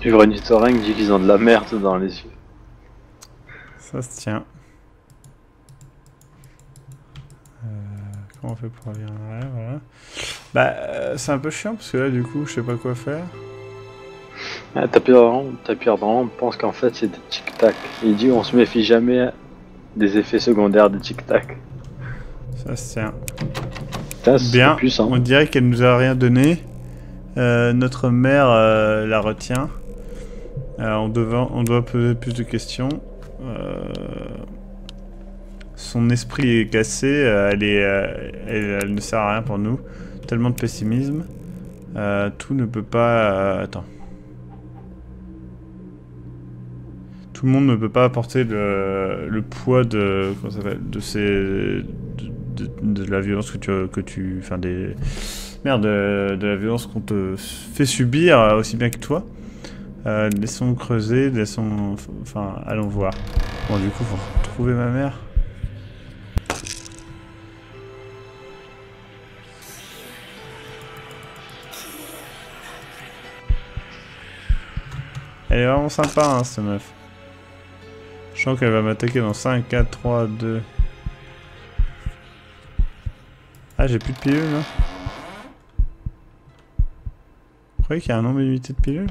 Uranitoring dit qu'ils ont de la merde dans les yeux. Ça se tient. Comment on fait pour revenir en arrière, voilà. Bah, c'est un peu chiant parce que là, du coup, je sais pas quoi faire. Ah, Tapir dans l'ombre pense qu'en fait c'est des tic-tac. Il dit on se méfie jamais des effets secondaires des tic-tac. Ça se tient. Bien, puissant. On dirait qu'elle nous a rien donné. Notre mère la retient. On doit poser plus de questions. Son esprit est cassé. Elle ne sert à rien pour nous. Tellement de pessimisme. Tout ne peut pas... attends. Tout le monde ne peut pas apporter le poids de... Comment ça s'appelle ? De la violence enfin des... Merde, de la violence qu'on te fait subir aussi bien que toi. Laissons creuser, enfin, allons voir. Bon, du coup, faut retrouver ma mère. Elle est vraiment sympa, hein, cette meuf. Je sens qu'elle va m'attaquer dans 5, 4, 3, 2... Ah, j'ai plus de pilules, là. Vous croyez qu'il y a un nombre limité de pilules?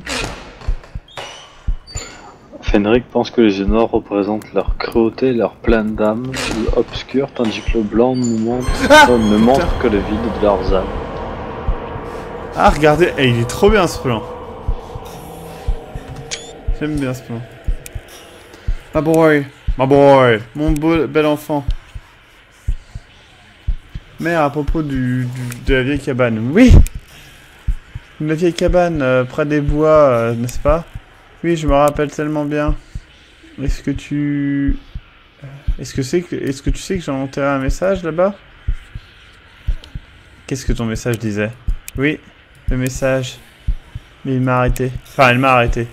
Fenric pense que les yeux noirs représentent leur cruauté, leur pleine d'âme, obscure, tandis que le blanc ne montre que le vide de leurs âmes. Ah, regardez, il est trop bien ce plan. J'aime bien ce plan. My boy, mon bel enfant. Mère, à propos de la vieille cabane. Oui! La vieille cabane près des bois, n'est-ce pas? Oui, je me rappelle tellement bien. Est-ce que tu... Est-ce que tu sais que j'ai enterré un message là-bas? Qu'est-ce que ton message disait? Oui, le message. Mais il m'a arrêté. Enfin, elle m'a arrêté.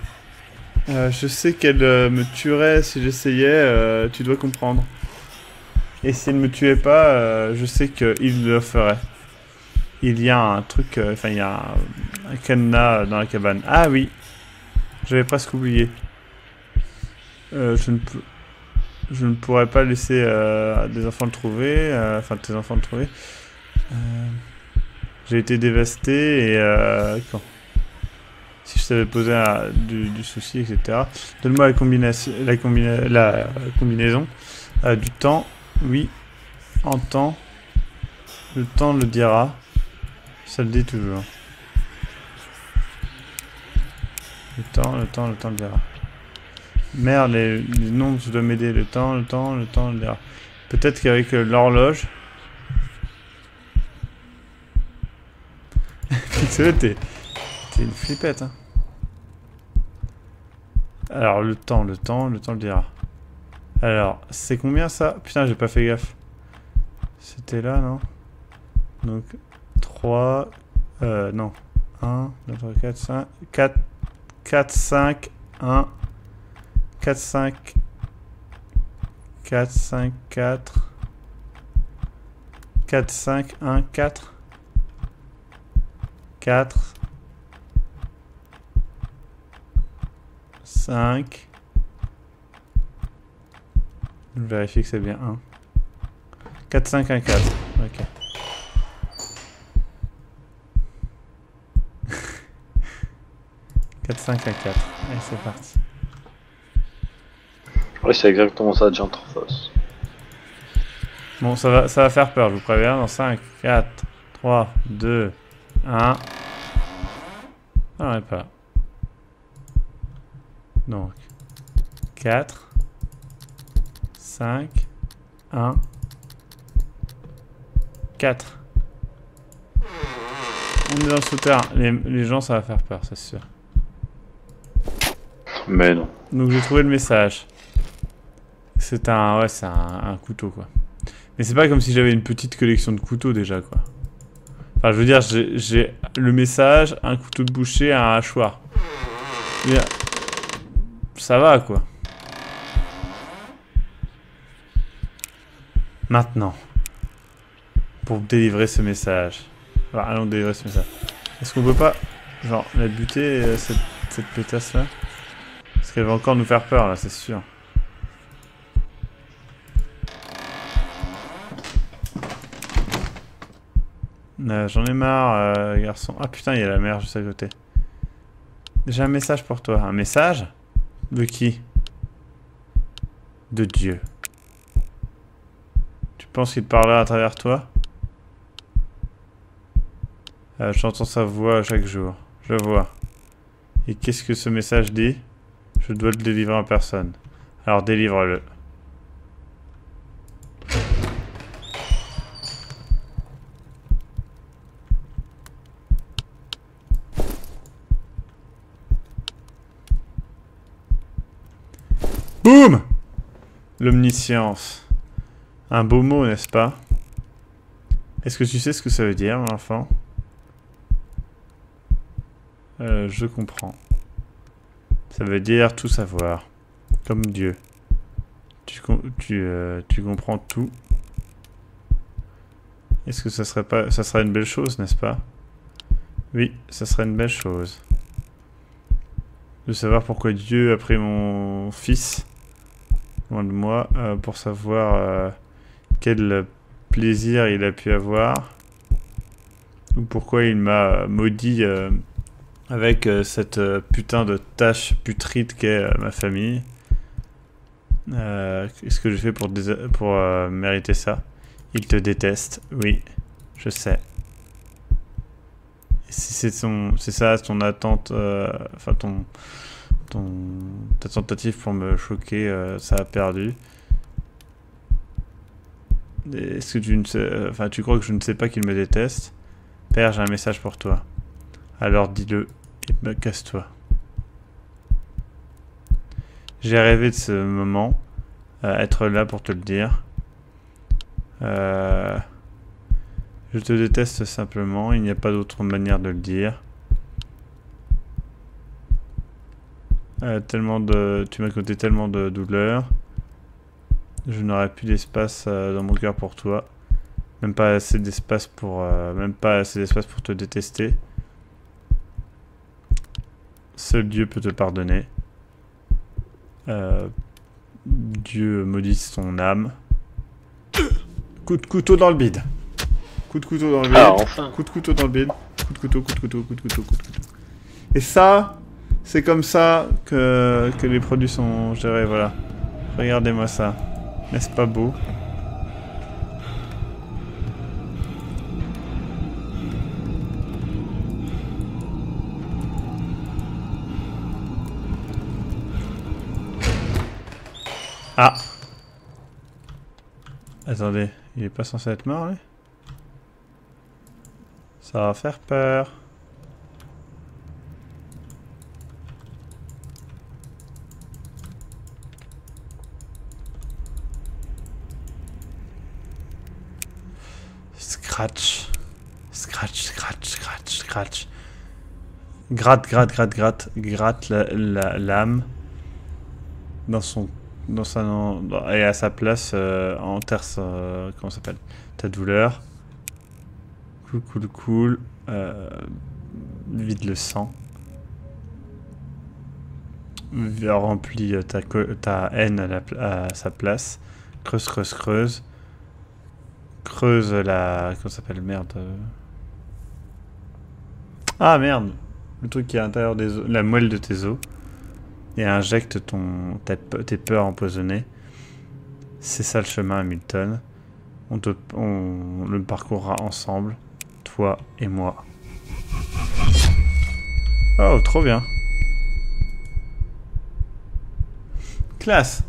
Je sais qu'elle me tuerait si j'essayais, tu dois comprendre. Et si elle me tuait pas, je sais qu'il le ferait. Il y a un truc, enfin il y a un cadenas dans la cabane. Ah oui, j'avais presque oublié. Je ne pourrais pas laisser des enfants le trouver, enfin tes enfants le trouver. J'ai été dévasté et quand si je t'avais posé du souci, etc. Donne-moi la combinaison du temps. Oui, en temps. Le temps le dira. Ça le dit toujours. Le temps le dira. Merde, les nombres, je dois m'aider. Le temps le dira. Peut-être qu'avec l'horloge... Pixel, t'es une flippette, hein. Alors, le temps le dira. Alors, c'est combien ça? Putain, j'ai pas fait gaffe. C'était là, non? Donc, 3... non. 1, 2, 3, 4, 5... 4, 5, 1... 4, 5... 4, 5, 4... 4, 5, 1, 4... 4... 5... Je vérifie que c'est bien 1. 4, 5, 1, 4. Ok. « 4, 5 à 4. Allez, c'est parti. Oui, c'est exactement ça, Gentorfos. Bon, ça va faire peur, je vous préviens. Dans 5, 4, 3, 2, 1. Non, elle est pas là. Donc, 4, 5, 1, 4. On est dans le souterrain. Les gens, ça va faire peur, c'est sûr. Mais non. Donc j'ai trouvé le message. C'est un... Ouais, c'est un couteau, quoi. Mais c'est pas comme si j'avais une petite collection de couteaux, déjà, quoi. Enfin, je veux dire, j'ai le message, un couteau de boucher, un hachoir. Ça va, quoi. Maintenant. Pour délivrer ce message. Alors, allons délivrer ce message. Est-ce qu'on peut pas, genre, la buter, cette pétasse-là? Parce qu'elle va encore nous faire peur, là, c'est sûr. J'en ai marre, garçon. Ah putain, il y a la mer juste à côté. J'ai un message pour toi. Un message? De qui? De Dieu. Tu penses qu'il parlera à travers toi? J'entends sa voix chaque jour. Je vois. Et qu'est-ce que ce message dit? Je dois le délivrer en personne. Alors délivre-le. Boum! L'omniscience. Un beau mot, n'est-ce pas? Est-ce que tu sais ce que ça veut dire, mon enfant? Je comprends. Ça veut dire tout savoir. Comme Dieu. Tu comprends tout. Est-ce que ça serait une belle chose, n'est-ce pas? Oui, ça serait une belle chose. De savoir pourquoi Dieu a pris mon fils loin de moi, pour savoir quel plaisir il a pu avoir, ou pourquoi il m'a maudit avec cette putain de tâche putride qu'est ma famille. Qu'est-ce que je fais pour mériter ça? Il te déteste, oui, je sais. Et si c'est ça ton attente, enfin ta tentative pour me choquer, ça a perdu. Est-ce que tu ne sais, enfin tu crois que je ne sais pas qu'il me déteste? Père, j'ai un message pour toi. Alors dis-le et casse-toi. J'ai rêvé de ce moment. Être là pour te le dire. Je te déteste simplement. Il n'y a pas d'autre manière de le dire. Tu m'as causé tellement de douleur. Je n'aurai plus d'espace dans mon cœur pour toi. Même pas assez d'espace pour te détester. Seul Dieu peut te pardonner. Dieu maudisse ton âme. Coup de couteau dans le bide. Coup de couteau dans le bide. Ah, enfin. Coup de couteau dans le bide. Coup de couteau, coup de couteau, coup de couteau, coup de couteau. Et ça, c'est comme ça que les produits sont gérés, voilà. Regardez-moi ça. N'est-ce pas beau? Ah! Attendez, il est pas censé être mort, lui? Ça va faire peur. Scratch. Scratch, scratch, scratch, scratch. Gratte, gratte, gratte, gratte. Gratte l'âme. Et à sa place, enterre comment ça s'appelle? Ta douleur. Cool, cool, cool. Vide le sang. Remplis ta haine à sa place. Creuse, creuse, creuse. Creuse la... Comment ça s'appelle? Merde. Ah merde! Le truc qui est à l'intérieur des os. La moelle de tes os. Et injecte tes peurs empoisonnées. C'est ça le chemin, Hamilton. On le parcourra ensemble. Toi et moi. Oh, trop bien. Classe.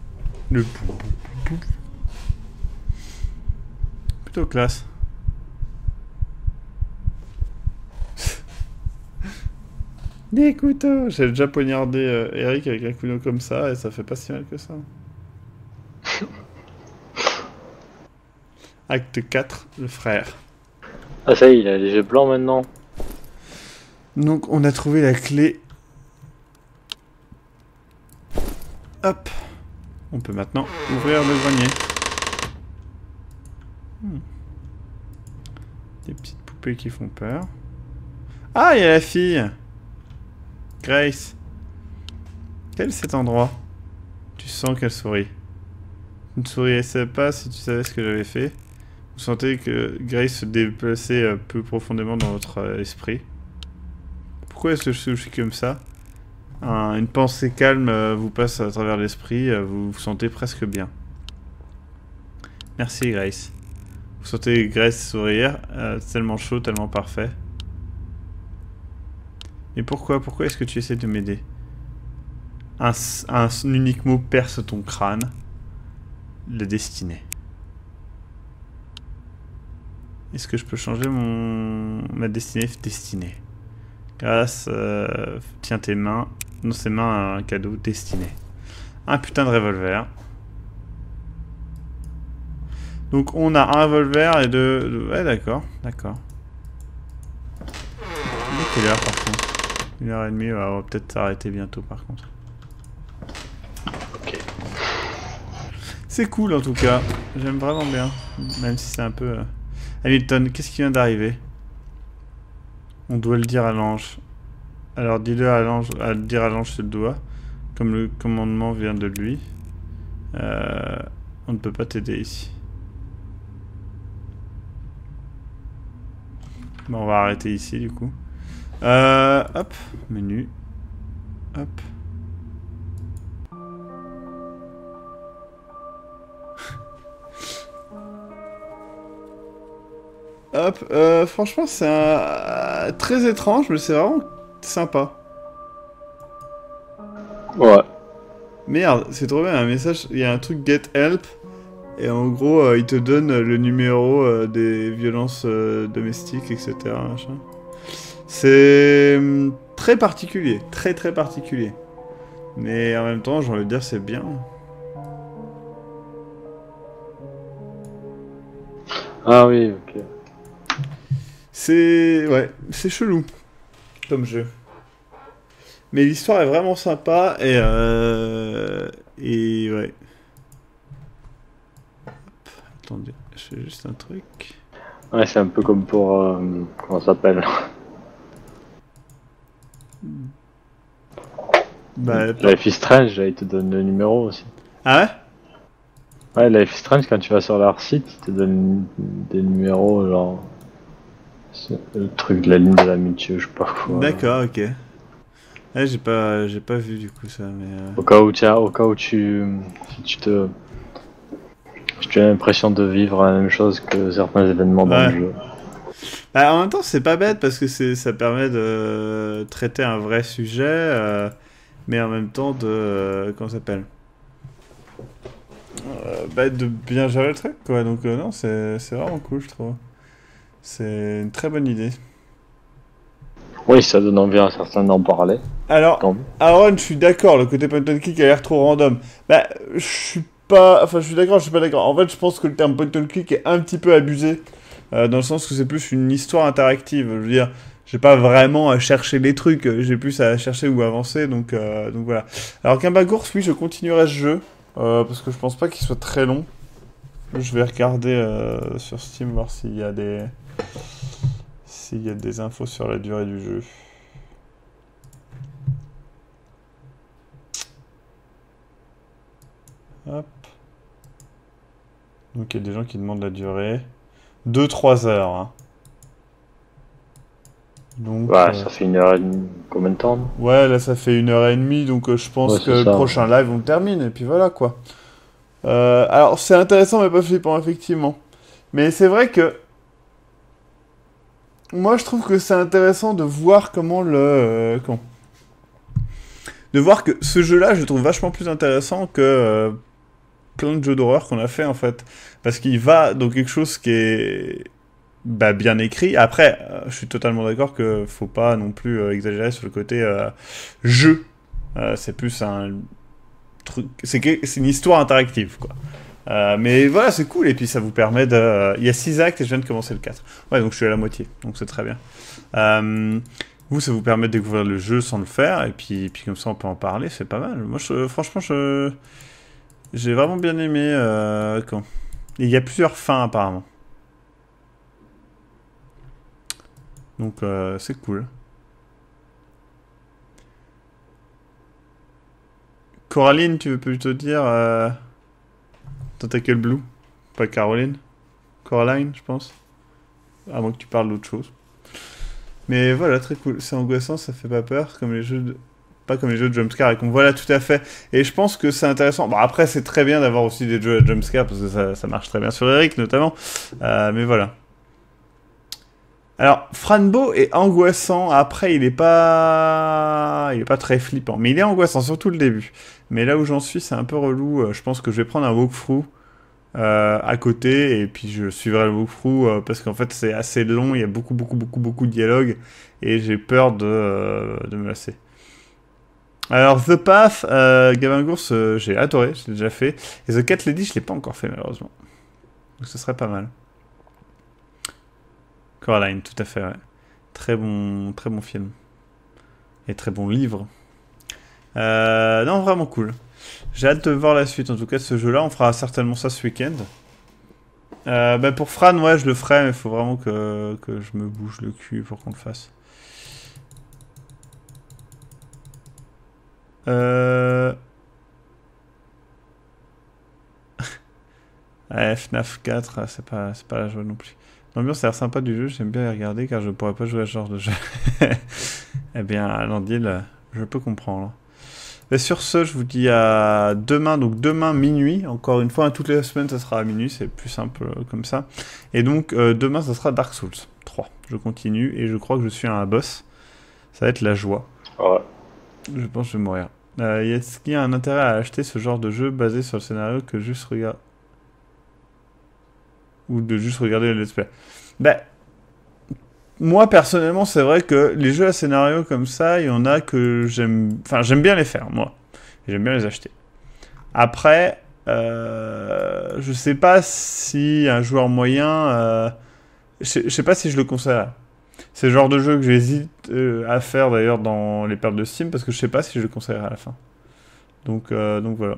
Plutôt classe. Des couteaux. J'ai déjà poignardé Eric avec un couteau comme ça et ça fait pas si mal que ça. Acte 4, le frère. Ah ça y est, il a les yeux blancs maintenant. Donc on a trouvé la clé. Hop. On peut maintenant ouvrir le grenier. Des petites poupées qui font peur. Ah, il y a la fille. Grace. Quel est cet endroit? Tu sens qu'elle sourit. Tu ne sourirais pas si tu savais ce que j'avais fait. Vous sentez que Grace se déplaçait peu profondément dans votre esprit. Pourquoi est-ce que je suis comme ça? Une pensée calme vous passe à travers l'esprit, vous vous sentez presque bien. Merci Grace. Vous sentez Grace sourire, tellement chaud, tellement parfait. Mais pourquoi est-ce que tu essaies de m'aider? Un unique mot perce ton crâne. La destinée. Est-ce que je peux changer ma destinée? Grâce, tiens tes mains. Dans ses mains, un cadeau destiné. Un putain de revolver. Donc on a un revolver et ouais, d'accord. Quelle heure par contre? 1h30, on va peut-être s'arrêter bientôt par contre. Ok. C'est cool en tout cas. J'aime vraiment bien. Même si c'est un peu... Hamilton, qu'est-ce qui vient d'arriver? On doit le dire à l'ange. Alors dis-le à l'ange, dire à l'ange sur le doigt. Comme le commandement vient de lui. On ne peut pas t'aider ici. Bon, on va arrêter ici du coup. Hop, menu. Hop. Hop, franchement c'est très étrange mais c'est vraiment sympa. Ouais. Merde, c'est trop bien, un message, il y a un truc get help et en gros il te donne le numéro des violences domestiques etc. C'est très particulier, très particulier. Mais en même temps, j'ai envie de dire, c'est bien. Ah oui, ok. C'est... Ouais, c'est chelou, comme jeu. Mais l'histoire est vraiment sympa, et ouais. Hop, attendez, je fais juste un truc. Ouais, c'est un peu comme pour... comment ça s'appelle? Bah, Life is Strange, là, ils te donnent le numéro aussi. ah ouais? Ouais, Life is Strange, quand tu vas sur leur site, ils te donnent des numéros, genre... c'est le truc de la ligne de l'amitié, je sais pas quoi. D'accord, ok. Ouais, j'ai pas vu du coup ça, mais... Au cas où, si tu as l'impression de vivre la même chose que certains événements dans Ouais. le jeu. Bah, en même temps, c'est pas bête parce que ça permet de traiter un vrai sujet, mais en même temps de... comment ça s'appelle? Bah, de bien gérer le truc, quoi. Donc, non, c'est vraiment cool, je trouve. C'est une très bonne idée. Oui, ça donne envie à certains d'en parler. Alors, Tant mieux. Aaron, je suis d'accord, le côté point and click a l'air trop random. Bah, je suis pas... Enfin, je suis d'accord, je suis pas d'accord. En fait, je pense que le terme point and click est un petit peu abusé, dans le sens que c'est plus une histoire interactive. Je veux dire, j'ai pas vraiment à chercher les trucs, j'ai plus à chercher où avancer, donc voilà. Alors qu'un Course, oui, je continuerai ce jeu, parce que je pense pas qu'il soit très long. Je vais regarder sur Steam, voir s'il y a des infos sur la durée du jeu. Hop. Donc il y a des gens qui demandent la durée. 2-3 heures. Hein. Donc, Ouais, ça fait 1h30, combien de temps? Non. ouais, là ça fait 1h30, donc je pense Ouais, que c'est le ça. prochain live on le termine, et puis voilà quoi. Alors c'est intéressant mais pas flippant, effectivement. Mais c'est vrai que... Moi je trouve que c'est intéressant de voir comment de voir que ce jeu-là, je le trouve vachement plus intéressant que plein de jeux d'horreur qu'on a fait en fait. Parce qu'il va dans quelque chose qui est bah, bien écrit. Après, je suis totalement d'accord que faut pas non plus exagérer sur le côté jeu. C'est plus un truc. C'est une histoire interactive quoi. Mais voilà, c'est cool. Et puis ça vous permet de. Il y a 6 actes et je viens de commencer le 4. Ouais, donc je suis à la moitié. Donc c'est très bien. Vous, ça vous permet de découvrir le jeu sans le faire. Et puis comme ça, on peut en parler. C'est pas mal. Moi, franchement, j'ai vraiment bien aimé. Quand... Et il y a plusieurs fins apparemment. Donc c'est cool. Coraline, tu veux plutôt dire Tentacle Blue, pas Caroline. Coraline, je pense. À moins que tu parles d'autre chose. Mais voilà, très cool. C'est angoissant, ça fait pas peur, comme les jeux de... Pas comme les jeux de jumpscare. Et comme voilà, tout à fait. Et je pense que c'est intéressant. Bon, après, c'est très bien d'avoir aussi des jeux à jumpscare, parce que ça marche très bien sur Eric, notamment. Mais voilà. Alors, Franbo est angoissant. Après, il est pas très flippant. Mais il est angoissant, surtout le début. Mais là où j'en suis, c'est un peu relou. Je pense que je vais prendre un walkthrough à côté. Et puis, je suivrai le walkthrough parce qu'en fait, c'est assez long. Il y a beaucoup de dialogues. Et j'ai peur de me lasser. Alors, The Path, Gavin Gours, j'ai adoré. Je l'ai déjà fait. Et The Cat Lady, je l'ai pas encore fait, malheureusement. Donc, ce serait pas mal. Coraline, tout à fait, ouais. Très bon film. Et très bon livre. Non, vraiment cool. J'ai hâte de voir la suite, en tout cas, de ce jeu-là. On fera certainement ça ce week-end. Bah pour Fran, ouais, je le ferai, mais il faut vraiment que je me bouge le cul pour qu'on le fasse. Ouais, FNAF 4, c'est pas la joie non plus. L'ambiance a l'air sympa du jeu, j'aime bien les regarder car je ne pourrais pas jouer à ce genre de jeu. Eh bien, Landil, je peux comprendre. Mais sur ce, je vous dis à demain, donc demain minuit, encore une fois, hein, toutes les semaines ça sera à minuit, c'est plus simple comme ça. Et donc demain ça sera Dark Souls 3. Je continue et je crois que je suis un boss. Ça va être la joie. Ouais. Je pense que je vais mourir. Est-ce qu'il y a un intérêt à acheter ce genre de jeu basé sur le scénario que juste regarder ou de juste regarder le let's play? Ben, moi personnellement, c'est vrai que les jeux à scénario comme ça, il y en a que j'aime. Enfin, j'aime bien les faire, moi. Et j'aime bien les acheter. Après, je sais pas si un joueur moyen... je sais pas si je le conseillerais. C'est le genre de jeu que j'hésite à faire d'ailleurs dans les pertes de Steam, parce que je sais pas si je le conseillerais à la fin. Donc voilà.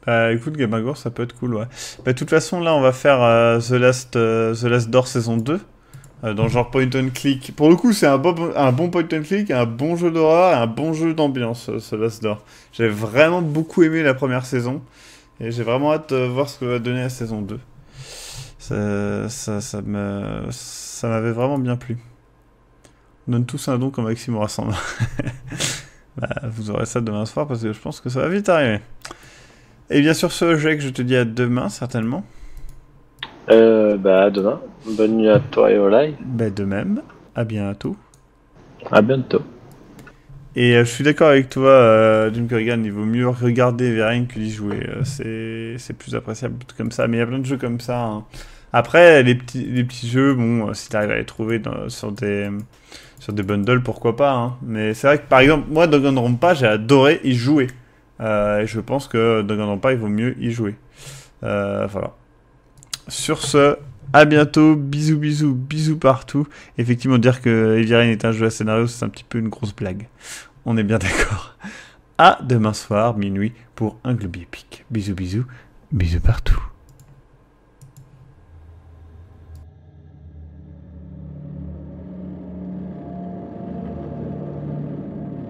Bah écoute, Gamagor, ça peut être cool, ouais. Bah de toute façon, là, on va faire The Last Door saison 2. Dans le genre point and click. Pour le coup, c'est un bon point and click, un bon jeu d'horreur et un bon jeu d'ambiance, The Last Door. J'ai vraiment beaucoup aimé la première saison. Et j'ai vraiment hâte de voir ce que va donner la saison 2. Ça m'avait vraiment bien plu. On donne tous un don quand Maxime aura 100. Bah, vous aurez ça demain soir parce que je pense que ça va vite arriver. Et bien sûr, ce jeu que je te dis à demain, certainement. Bah, à demain. Bonne nuit à toi et au live. Bah, de même. À bientôt. À bientôt. Et je suis d'accord avec toi, Jim Corrigan, il vaut mieux regarder Verine que d'y jouer. C'est plus appréciable comme ça. Mais il y a plein de jeux comme ça. Hein. Après, les petits jeux, bon, si tu arrives à les trouver sur des bundles, pourquoi pas. Hein. Mais c'est vrai que, par exemple, moi, Danganronpa, j'ai adoré y jouer. Et je pense que Danganronpa, il vaut mieux y jouer. Voilà. Sur ce, à bientôt. Bisous, bisous, bisous partout. Effectivement, dire que Heavy Rain est un jeu à scénario, c'est un petit peu une grosse blague. On est bien d'accord. À demain soir, minuit, pour un Globi épique. Bisous, bisous, bisous partout.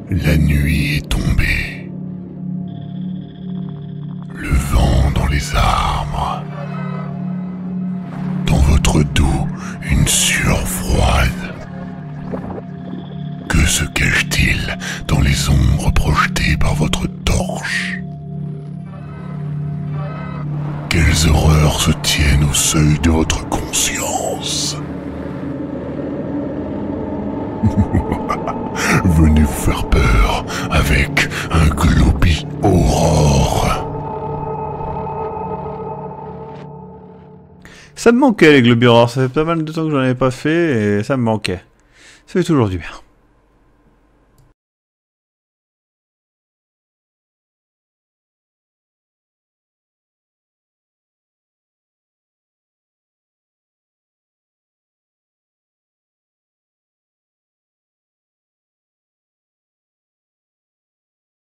La nuit est tombée. Le vent dans les arbres. Dans votre dos, une sueur froide. Que se cache-t-il dans les ombres projetées par votre torche? Quelles horreurs se tiennent au seuil de votre conscience? Venez vous faire peur avec un Globi Aurore. Ça me manquait les Globi Horror, ça fait pas mal de temps que j'en avais pas fait et ça me manquait. Ça fait toujours du bien.